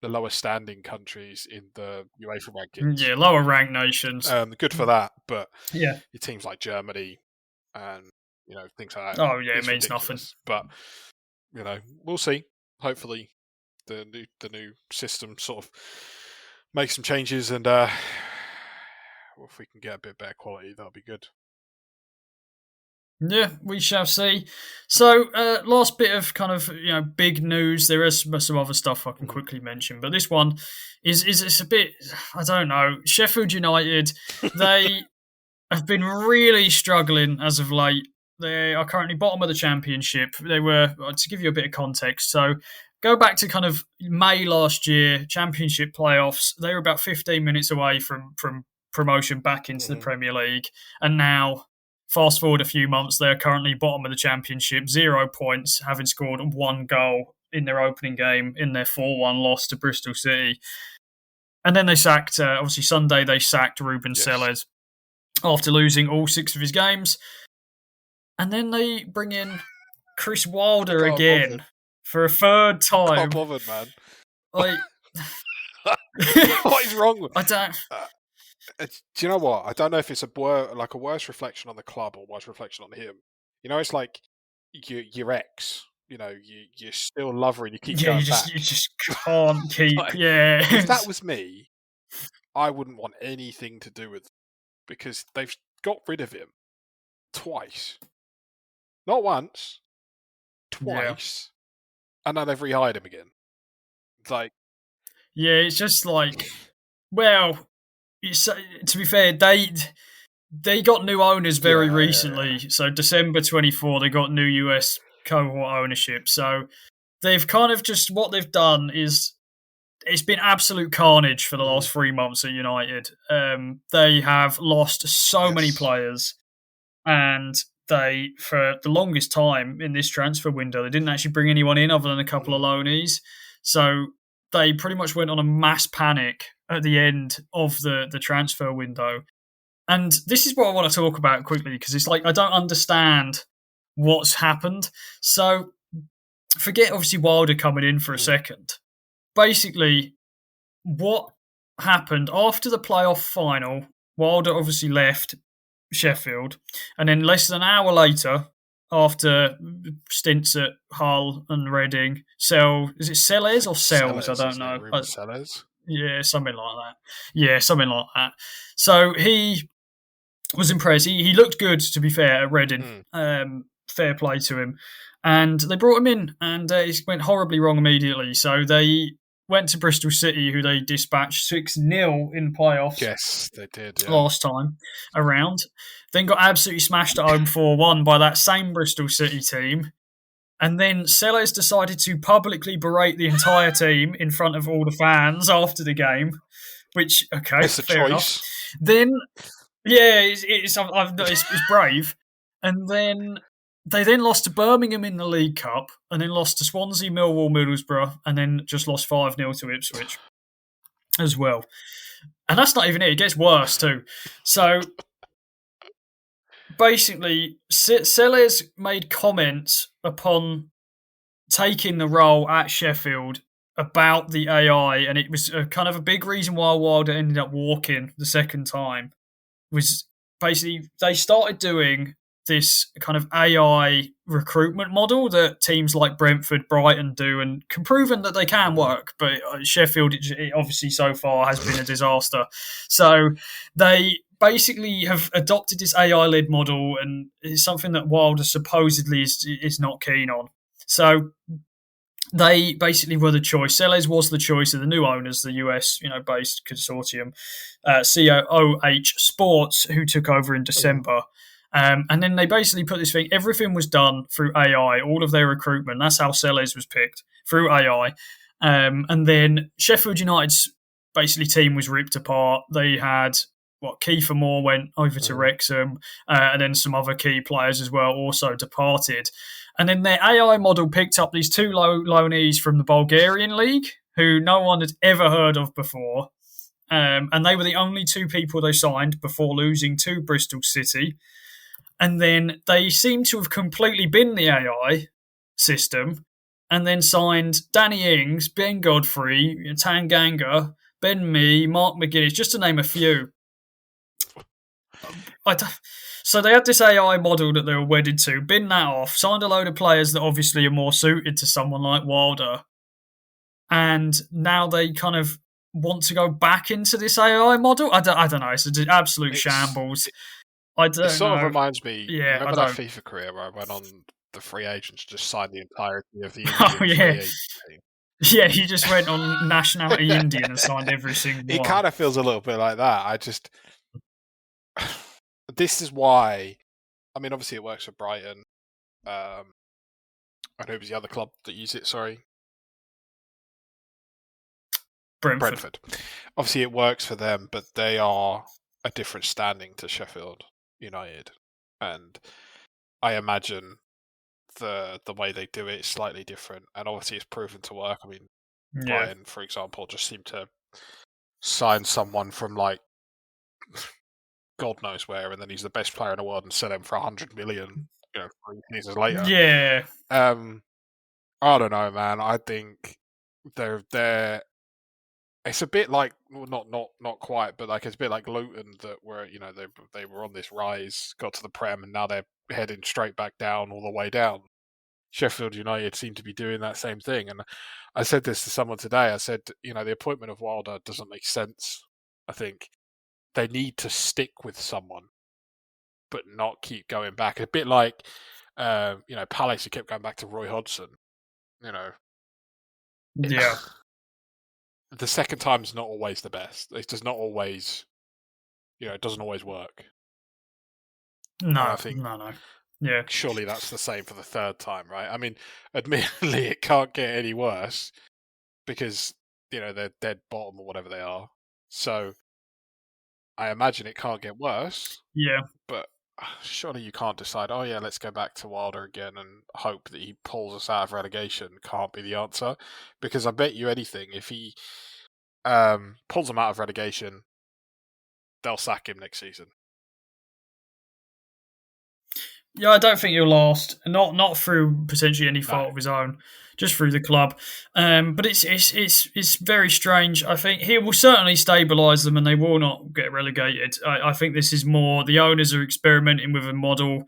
the lower standing countries in the UEFA rankings. Yeah, lower ranked nations. Good for that, but Yeah. your teams like Germany and things like that, Oh yeah, it it's means nothing. ridiculous. But we'll see. Hopefully, the new system sort of makes some changes, and if we can get a bit better quality, that'll be good. Yeah, we shall see. So, last bit of kind of big news. There is some other stuff I can Mhm. quickly mention, but this one is it's a bit. I don't know. Sheffield United, they have been really struggling as of late. They are currently bottom of the championship. They were, to give you a bit of context, so go back to kind of May last year, championship playoffs. They were about 15 minutes away from promotion back into the Premier League, and now fast forward a few months, they're currently bottom of the championship, 0 points, having scored one goal in their opening game in their 4-1 loss to Bristol City. And then they sacked, obviously Sunday, they sacked Ruben Sellés after losing all 6 of his games. And then they bring in Chris Wilder again for a third time. Not bothered, man. Like, what is wrong with? I don't. Do you know what? I don't know if it's a worse reflection on the club or worse reflection on him. You know, it's like your ex. You know, you still love her and you keep going back. You just can't keep. Like, yeah. If that was me, I wouldn't want anything to do with them because they've got rid of him twice. Not once, twice. Yeah. And now they've rehired him again. It's like, yeah, it's just like, well, to be fair, they got new owners very recently. Yeah. So December 24, they got new US cohort ownership. So they've kind of just, what they've done is, it's been absolute carnage for the last 3 months at United. They have lost so many players, and they, for the longest time in this transfer window, they didn't actually bring anyone in other than a couple of loanees. So they pretty much went on a mass panic at the end of the transfer window. And this is what I want to talk about quickly, because it's like, I don't understand what's happened. So forget obviously Wilder coming in for a second. Basically, what happened after the playoff final, Wilder obviously left Sheffield, and then less than an hour later, after stints at Hull and Reading, is it Sellés or Sells? I don't know. Sellés? Yeah, something like that. So he was impressed. He looked good, to be fair, at Reading. Fair play to him. And they brought him in, and it went horribly wrong immediately. So they went to Bristol City, who they dispatched 6-0 in playoffs. Yes, they did. Yeah. Last time around. Then got absolutely smashed at home 4-1 by that same Bristol City team. And then Sellés decided to publicly berate the entire team in front of all the fans after the game, which, okay, it's fair enough. Then, yeah, it's brave. And then they then lost to Birmingham in the League Cup, and then lost to Swansea, Millwall, Middlesbrough, and then just lost 5-0 to Ipswich as well. And that's not even it. It gets worse too. So basically, Sellés made comments upon taking the role at Sheffield about the AI, and it was kind of a big reason why Wilder ended up walking the second time. Was basically they started doing this kind of AI recruitment model that teams like Brentford, Brighton do, and can proven that they can work. But Sheffield, it obviously so far has been a disaster. So they basically have adopted this AI-led model, and it's something that Wilder supposedly is not keen on. So they basically were the choice. Sellés was the choice of the new owners, the US, based consortium, COH Sports, who took over in December. And then they basically put this thing, everything was done through AI, all of their recruitment. That's how Sellés was picked, through AI. And then Sheffield United's basically team was ripped apart. They had, Kiefer Moore went over to Wrexham, and then some other key players as well also departed. And then their AI model picked up these 2 loanees from the Bulgarian league, who no one had ever heard of before. And they were the only 2 people they signed before losing to Bristol City. And then they seem to have completely binned the AI system and then signed Danny Ings, Ben Godfrey, Tanganga, Ben Mee, Mark McGuinness, just to name a few. So they had this AI model that they were wedded to, binned that off, signed a load of players that obviously are more suited to someone like Wilder. And now they kind of want to go back into this AI model. I don't know. It's an absolute shambles. It sort of reminds me, remember that FIFA career where I went on the free agents, just signed the entirety of the Indian free agent team? Yeah, he just went on nationality Indian and signed every single one. It kind of feels a little bit like that. this is why. I mean, obviously, it works for Brighton. I know it was the other club that used it. Sorry, Brentford. Brentford. Obviously, it works for them, but they are a different standing to Sheffield United, and I imagine the way they do it is slightly different. And obviously, it's proven to work. I mean, Yeah. Brighton, for example, just seemed to sign someone from like God knows where, and then he's the best player in the world and sell him for 100 million. 3 seasons later. Yeah. I don't know, man. I think they're. It's a bit like not quite, but like it's a bit like Luton that were they were on this rise, got to the Prem, and now they're heading straight back down all the way down. Sheffield United seem to be doing that same thing, and I said this to someone today. I said, the appointment of Wilder doesn't make sense. I think they need to stick with someone, but not keep going back. A bit like Palace who kept going back to Roy Hodgson. Yeah. The second time's not always the best. It does not always, it doesn't always work. No, I think no. Yeah. surely that's the same for the third time, right? I mean, admittedly, it can't get any worse because, they're dead bottom or whatever they are. So I imagine it can't get worse. Yeah. But surely you can't decide, oh yeah, let's go back to Wilder again and hope that he pulls us out of relegation. Can't be the answer. Because I bet you anything, if he pulls them out of relegation, they'll sack him next season. Yeah, I don't think he'll last. Not through potentially any fault of his own, just through the club. But it's very strange. I think he will certainly stabilise them, and they will not get relegated. I think this is more the owners are experimenting with a model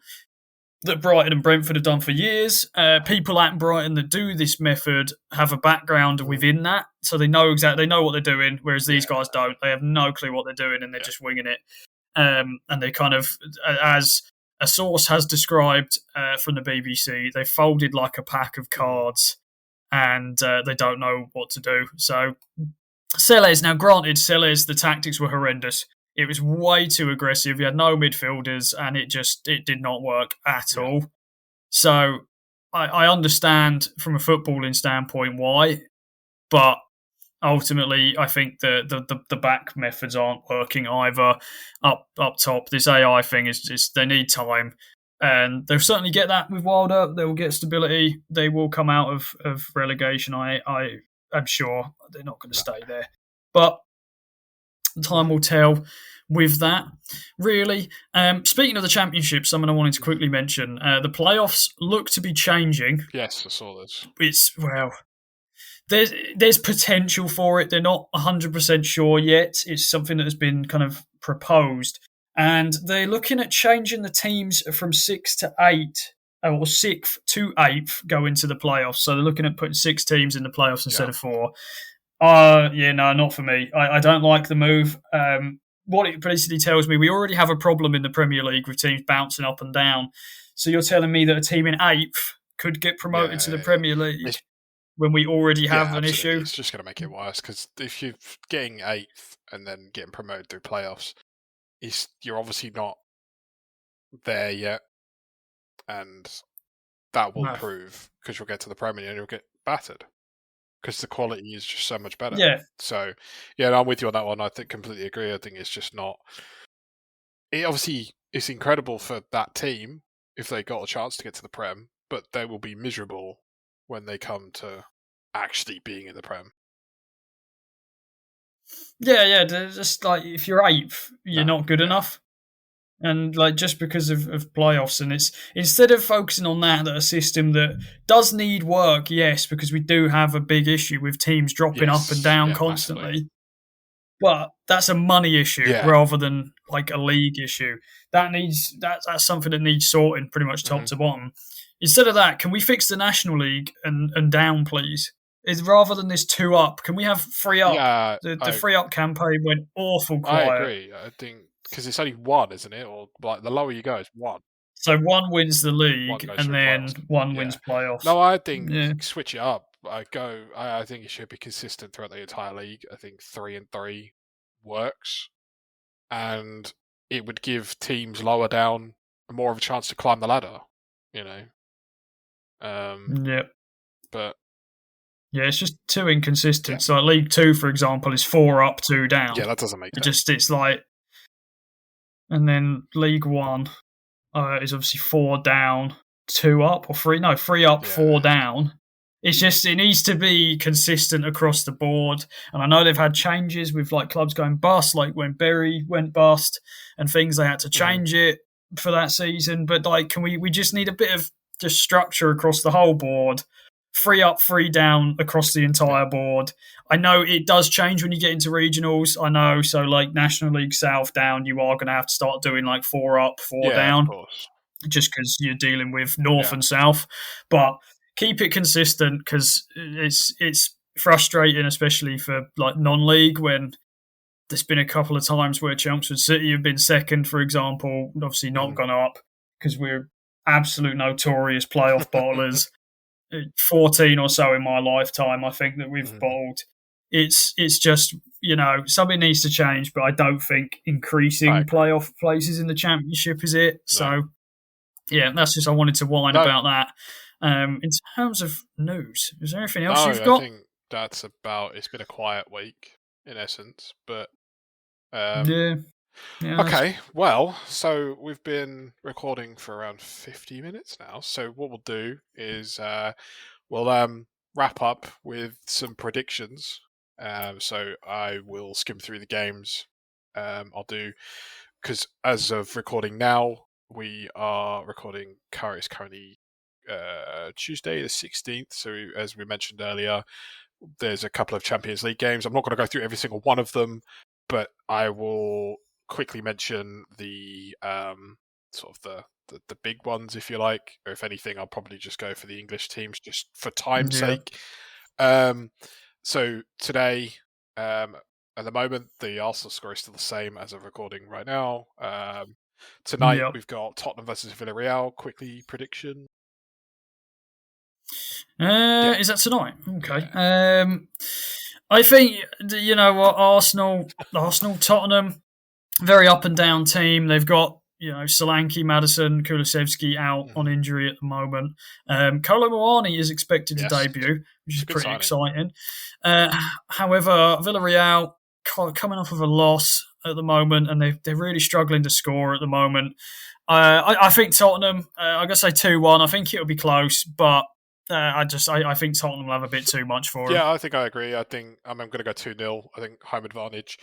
that Brighton and Brentford have done for years. People at Brighton that do this method have a background within that, so they know what they're doing. Whereas these guys don't. They have no clue what they're doing, and they're just winging it. And they kind of, as a source has described from the BBC, they folded like a pack of cards, and they don't know what to do. So Selles, now granted, the tactics were horrendous. It was way too aggressive. You had no midfielders, and it did not work at all. So I understand from a footballing standpoint why, but ultimately, I think the back methods aren't working either. Up top, this AI thing is just they need time, and they'll certainly get that with Wilder. They will get stability. They will come out of relegation. I'm sure they're not going to stay there, but time will tell. With that, really. Speaking of the Championship, something I wanted to quickly mention: the playoffs look to be changing. Yes, I saw this. There's potential for it. They're not 100% sure yet. It's something that has been kind of proposed. And they're looking at changing the teams from 6 to 8, or 6th to 8th go into the playoffs. So they're looking at putting 6 teams in the playoffs instead of 4. No, not for me. I don't like the move. What it basically tells me, we already have a problem in the Premier League with teams bouncing up and down. So you're telling me that a team in 8th could get promoted to the Premier League? When we already have an issue. It's just going to make it worse because if you're getting 8th and then getting promoted through playoffs, you're obviously not there yet, and that will improve because you'll get to the Premier and you'll get battered because the quality is just so much better. Yeah. So, I'm with you on that one. I completely agree. I think it's just not. It obviously is incredible for that team if they got a chance to get to the Prem, but they will be miserable when they come to actually being in the Prem. Yeah. Just like if you're 8th, you're not good enough. And like just because of playoffs, and it's instead of focusing on that a system that does need work, yes, because we do have a big issue with teams dropping up and down constantly. Massively. But that's a money issue rather than like a league issue. That's something that needs sorting pretty much top to bottom. Instead of that, can we fix the National League and down, please? Rather than this 2 up, can we have 3 up? Yeah, the 3 up campaign went awful quiet. I agree. I think because it's only 1, isn't it? Or like the lower you go, it's 1. So 1 wins the league, and then playoffs. 1 wins playoffs. No, I think switch it up. I think it should be consistent throughout the entire league. I think 3 and 3 works, and it would give teams lower down more of a chance to climb the ladder. You know, Yeah. but Yeah, it's just too inconsistent. yeah, So League Two, for example, is 4 up, 2 down. yeah, that doesn't make sense. It's like, and then League One is obviously 4 down, 2 up, or 3. No, 3 up, Yeah, 4 down. It's just it needs to be consistent across the board. And I know they've had changes with like clubs going bust, like when Bury went bust and things. They had to change it for that season. But like, can we just need a bit of just structure across the whole board? 3 up, 3 down across the entire board. I know it does change when you get into regionals. I know, so like National League South down, you are going to have to start doing like 4 up, 4 yeah, of down, course. just because you're dealing with North Yeah, and South. But keep it consistent because it's frustrating, especially for like non-league, when there's been a couple of times where Chelmsford City have been second, for example, obviously not gone up because we're absolute notorious playoff bottlers. 14 or so in my lifetime, I think, that we've bottled. It's just, something needs to change, but I don't think increasing playoff places in the championship is it. So, yeah, that's just, I wanted to whine about that. In terms of news, is there anything else you've got? I think that's about. It's been a quiet week in essence, but Yeah. okay. Well, so we've been recording for around 50 minutes now. So what we'll do is we'll wrap up with some predictions. So I will skim through the games. I'll do, because as of recording now, we are recording. It's currently Tuesday the 16th. So as we mentioned earlier, there's a couple of Champions League games. I'm not going to go through every single one of them, but I will quickly mention the sort of the big ones, if you like. Or if anything, I'll probably just go for the English teams just for time's sake. So today, at the moment, the Arsenal score is still the same as of recording right now. Tonight, we've got Tottenham versus Villarreal. Quickly, prediction. Is that tonight? Okay. I think, you know what, Arsenal, Tottenham, very up and down team. They've got, Solanke, Madison, Kulusevski out on injury at the moment. Kolo Muani is expected to debut, which is pretty exciting. However, Villarreal coming off of a loss at the moment, and they're really struggling to score at the moment. I think Tottenham, I'm going to say 2-1. I think it'll be close, but I think Tottenham will have a bit too much for them. Yeah, I think I agree. I think I'm going to go 2-0. I think home advantage.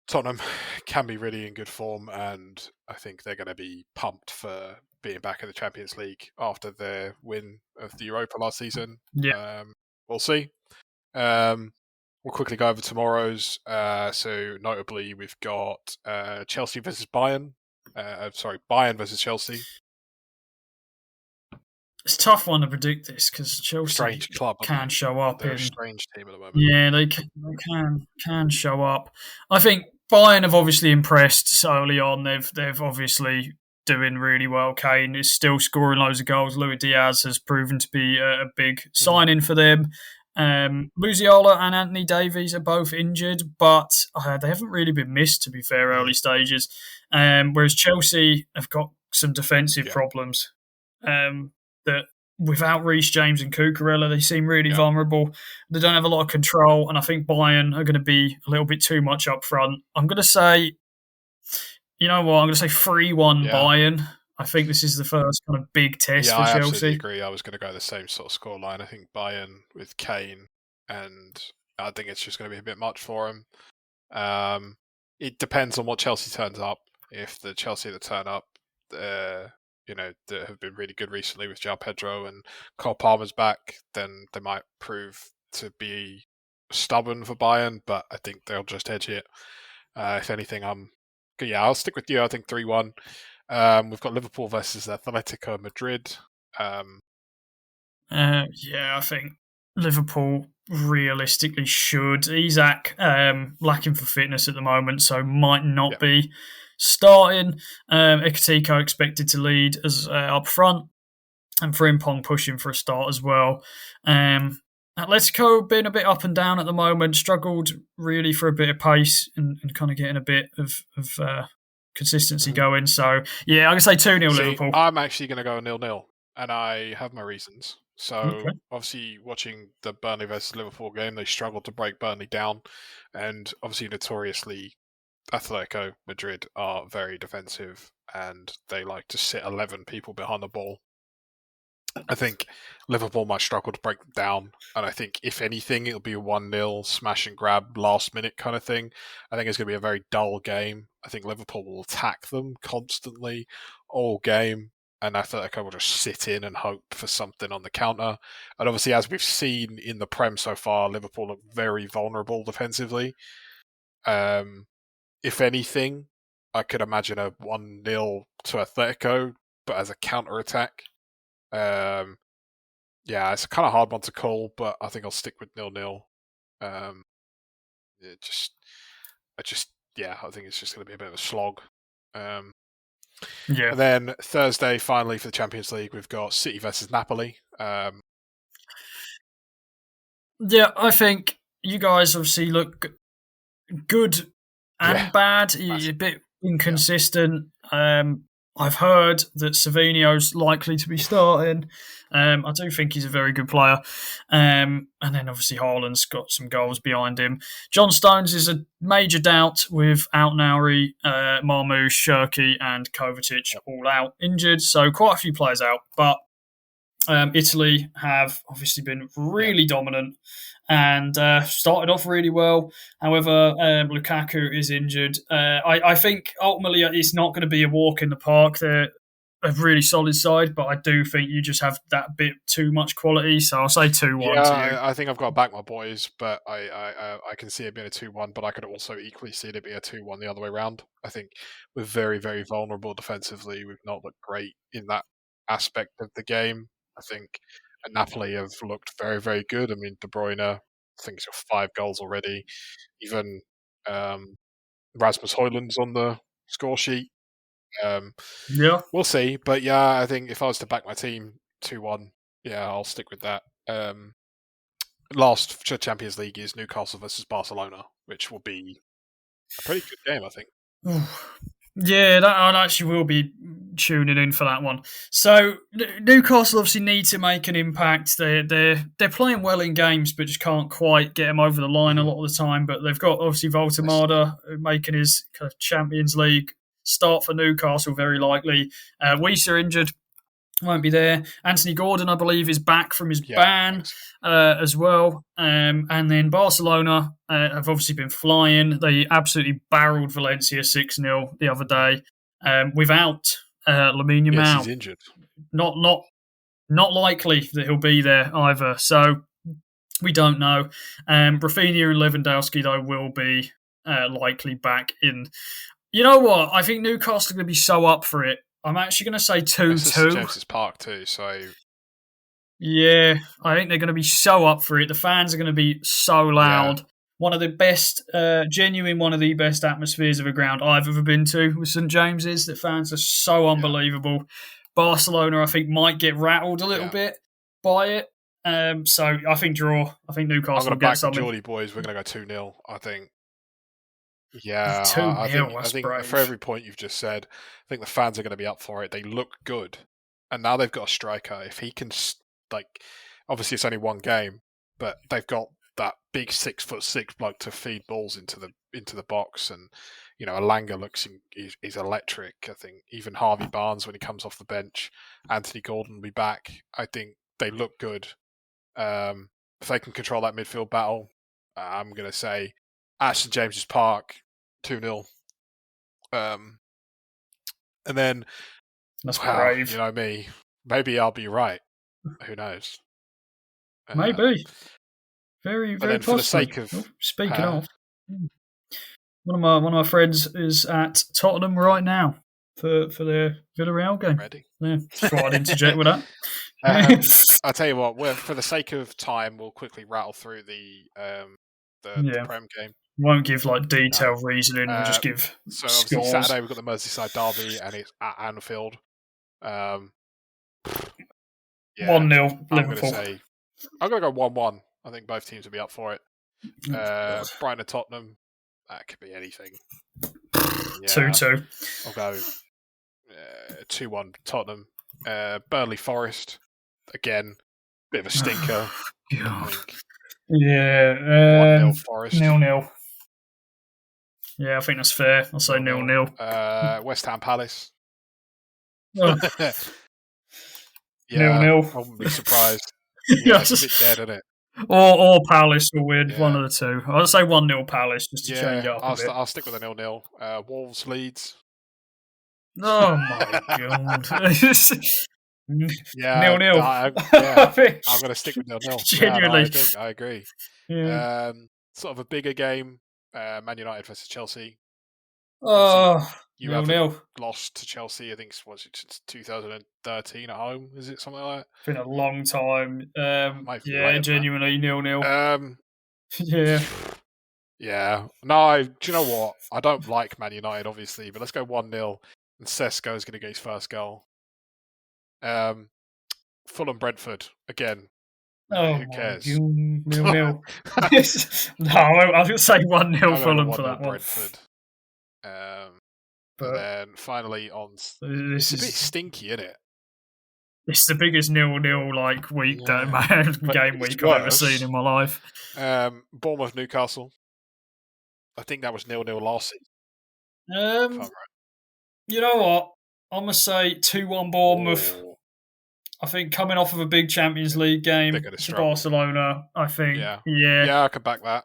Tottenham can be really in good form, and I think they're going to be pumped for being back in the Champions League after their win of the Europa last season. Yeah. We'll see. We'll quickly go over tomorrow's. So notably, we've got Chelsea versus Bayern. Bayern versus Chelsea. It's a tough one to predict this because Chelsea strange club, can show up. They're a strange team at the moment. Yeah, they can show up. I think Bayern have obviously impressed so early on. They've obviously doing really well. Kane is still scoring loads of goals. Luis Diaz has proven to be a big signing for them. Musiala and Anthony Davies are both injured, but they haven't really been missed, to be fair, early stages. Whereas Chelsea have got some defensive problems. That without Reece James and Cucurella, they seem really vulnerable. They don't have a lot of control, and I think Bayern are going to be a little bit too much up front. I'm going to say, you know what, I'm going to say 3-1 Bayern. I think this is the first kind of big test for Chelsea. I absolutely agree. I was going to go the same sort of scoreline. I think Bayern with Kane, and I think it's just going to be a bit much for him. It depends on what Chelsea turns up. If the Chelsea that turn up, that have been really good recently with João Pedro and Cole Palmer's back, then they might prove to be stubborn for Bayern, but I think they'll just edge it. If anything, I'll stick with you. I think 3-1. We've got Liverpool versus Atletico Madrid. I think Liverpool realistically should. Isak lacking for fitness at the moment, so might not be starting. Ekatiko expected to lead as up front, and Frimpong pushing for a start as well. Atletico been a bit up and down at the moment, struggled really for a bit of pace and kind of getting a bit of consistency going. So yeah, I'm gonna say 2-0 Liverpool. I'm actually going to go 0-0, and I have my reasons. So Okay. obviously, watching the Burnley versus Liverpool game, they struggled to break Burnley down, and obviously, notoriously, Atletico Madrid are very defensive, and they like to sit 11 people behind the ball. I think Liverpool might struggle to break them down, and I think if anything, it'll be a 1-0 smash and grab last minute kind of thing. I think it's going to be a very dull game. I think Liverpool will attack them constantly all game, and Atletico will just sit in and hope for something on the counter. And obviously, as we've seen in the Prem so far, Liverpool look very vulnerable defensively. If anything, I could imagine a 1-0 to Atletico, but as a counter attack. Yeah, it's a kind of hard one to call, but I think I'll stick with 0-0. I think it's just going to be a bit of a slog. Yeah. And then Thursday, finally for the Champions League, we've got City versus Napoli. Yeah, I think you guys obviously look good and bad. You're a bit inconsistent. I've heard that Savinho's likely to be starting. I do think he's a very good player. And then obviously Haaland's got some goals behind him. John Stones is a major doubt with Outnouri, Marmoush, Shirky and Kovacic all out injured. So quite a few players out. But Italy have obviously been really dominant and started off really well. However, Lukaku is injured. I think ultimately it's not going to be a walk in the park. They're a really solid side, but I do think you just have that bit too much quality. So I'll say 2-1 to you. I think I've got to back my boys, but I can see it being a 2-1, but I could also equally see it being a 2-1 the other way around. I think we're very, very vulnerable defensively. We've not looked great in that aspect of the game. I think Napoli have looked very, very good. I mean, De Bruyne, I think he's got 5 goals already. Even Rasmus Højlund's on the score sheet. We'll see. But yeah, I think if I was to back my team 2-1, yeah, I'll stick with that. Last Champions League is Newcastle versus Barcelona, which will be a pretty good game, I think. Yeah, I actually will be tuning in for that one. So Newcastle obviously need to make an impact. They're playing well in games, but just can't quite get them over the line a lot of the time. But they've got obviously Voltemada making his kind of Champions League start for Newcastle, very likely. Weiser injured, won't be there. Anthony Gordon, I believe, is back from his ban as well. And then Barcelona have obviously been flying. They absolutely barreled Valencia 6-0 the other day without Lamine Yamal. Yes, he's injured. Not likely that he'll be there either. So we don't know. Rafinha and Lewandowski, though, will be likely back in. You know what? I think Newcastle are going to be so up for it. I'm actually going to say 2-2. It's St James's Park too, so yeah, I think they're going to be so up for it. The fans are going to be so loud. Yeah. One of the best, one of the best atmospheres of a ground I've ever been to with St James's. The fans are so unbelievable. Yeah. Barcelona, I think, might get rattled a little bit by it. So I think draw. I think Newcastle will get something. I'm going to back the Geordie boys. We're going to go 2-0, I think. Yeah, 2-0, I think for every point you've just said, I think the fans are going to be up for it. They look good. And now they've got a striker. If he can, obviously it's only one game, but they've got that big 6'6" bloke to feed balls into the box. And, Alanga he's electric. I think even Harvey Barnes, when he comes off the bench, Anthony Gordon will be back. I think they look good. If they can control that midfield battle, I'm going to say at St James's Park, 2-0. And then, that's brave. You know me. Maybe I'll be right. Who knows? Maybe. Very, very then possible. For the sake of speaking of, one of my friends is at Tottenham right now for their Villarreal game. Ready? Yeah, just thought I'd interject with that. I'll tell you what. For the sake of time, we'll quickly rattle through the Prem game. Won't give detailed reasoning. We'll just give so obviously scores. Saturday we've got the Merseyside derby and it's at Anfield. 1-0 Liverpool. I'm going to go 1-1. I think both teams will be up for it. Brighton and Tottenham. That could be anything. Yeah, 2-2. I'll go 2-1 Tottenham. Burnley Forest, again, bit of a stinker. I God. think Yeah. 1-0 Forest. 0-0. Yeah, I think that's fair. I'll say 0-0. 0-0. West Ham Palace. Oh, Yeah, 0-0. I wouldn't be surprised. Yeah, it's a bit Yes. dead, isn't it? Or Palace will win, one Yeah. of the two. I'll say 1-0 Palace just to change Yeah, it up a bit. I'll stick with a 0-0. Wolves Leeds. Oh my god. Yeah, 0-0. yeah. I think, I'm going to stick with 0-0. Yeah, no, genuinely. I agree. Yeah. Sort of a bigger game. Man United versus Chelsea. Obviously, Oh, you haven't 0-0. lost to Chelsea. I think since 2013 at home. Is it something like that? Been a long time. Might even be Yeah, later than genuinely 0-0. that. Yeah. Yeah. No, do you know what? I don't like Man United, obviously, but let's go 1-0. And Sesko is going to get his first goal. Fulham Brentford again. Oh Who my cares? god, 0-0. No, I was going to say 1-0 I'm going to Fulham for 1-0 that one. Brentford. And But then finally on, this it's a bit is stinky, isn't it? it's the biggest 0-0 like week Yeah. game It's week I've ever seen worse. in my life. Bournemouth Newcastle. I think that was 0-0 last season. If I'm Um, right. you know what? I'm gonna say 2-1 Bournemouth. Oh, I think coming off of a big Champions League they're game going to to struggle. Barcelona, I think, Yeah. yeah, Yeah, I can back that.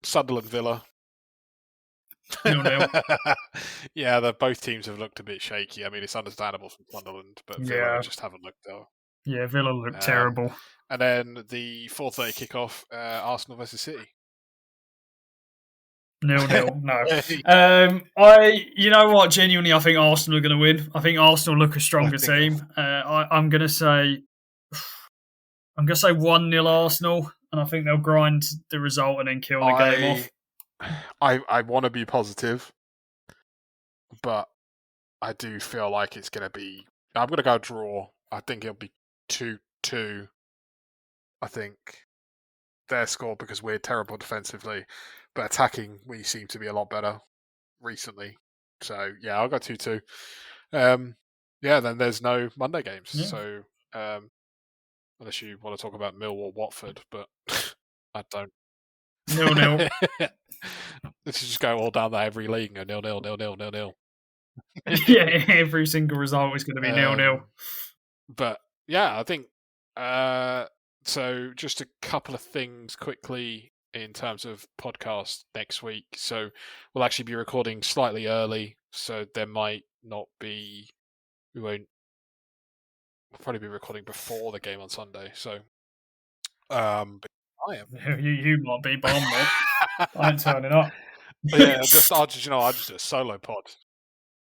Sunderland Villa. 0-0. Yeah, both teams have looked a bit shaky. I mean, it's understandable from Sunderland, but Villa Yeah, just haven't looked though. yeah, Villa look Um, terrible. and then the 4:30 kickoff, Arsenal versus City. 0-0. No. Yeah, You know what? Genuinely, I think Arsenal are going to win. I think Arsenal look a I stronger think team. I'm going to say, 1-0 Arsenal, and I think they'll grind the result and then kill the game off. I want to be positive, but I do feel like it's going to be. I'm going to go draw. I think it'll be 2-2. I think their score because we're terrible defensively, but attacking we seem to be a lot better recently. So yeah, I'll go 2-2. Yeah, then there's no Monday games. Yeah. So unless you want to talk about Millwall Watford, but I don't. 0-0. Let's just go all down that every league and go 0-0, 0-0, 0-0. Yeah, every single result is going to be 0-0. But yeah, I think so. Just a couple of things quickly in terms of podcast next week. So we'll actually be recording slightly early, so there might not be. We'll probably be recording before the game on Sunday. So, but I am. You might be, but I'm not. I ain't turning up. Yeah, I'll just do a solo pod.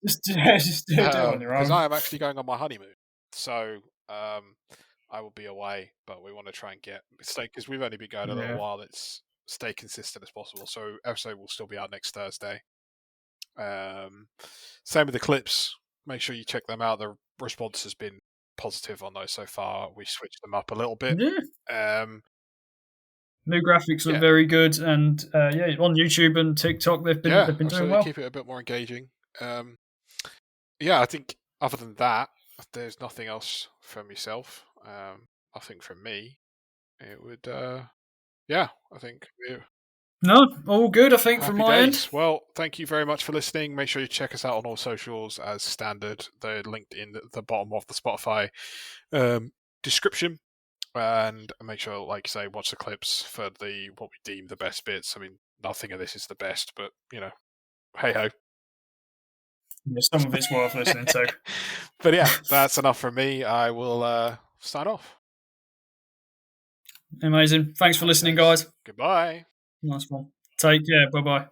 Just do it on your Because own. I am actually going on my honeymoon. So I will be away, but we want to try and stay because we've only been going a little while. Let's stay consistent as possible. So episode will still be out next Thursday. Same with the clips. Make sure you check them out. The response has been positive on those so far. We switched them up a little bit. Yeah. New graphics look very good, and yeah, on YouTube and TikTok they've been doing well. Keep it a bit more engaging. Yeah, I think other than that, there's nothing else from yourself. I think from me, it would. Yeah, I think. No, all good. I think from my end. Well, thank you very much for listening. Make sure you check us out on all socials as standard. They're linked in the bottom of the Spotify description. And make sure, like you say, watch the clips for what we deem the best bits. I mean, nothing of this is the best, but hey ho. Yeah, some of it's worth listening to. But yeah, that's enough from me. I will sign off. Amazing. Thanks for listening, guys. Goodbye. Nice one. Take care. Bye bye.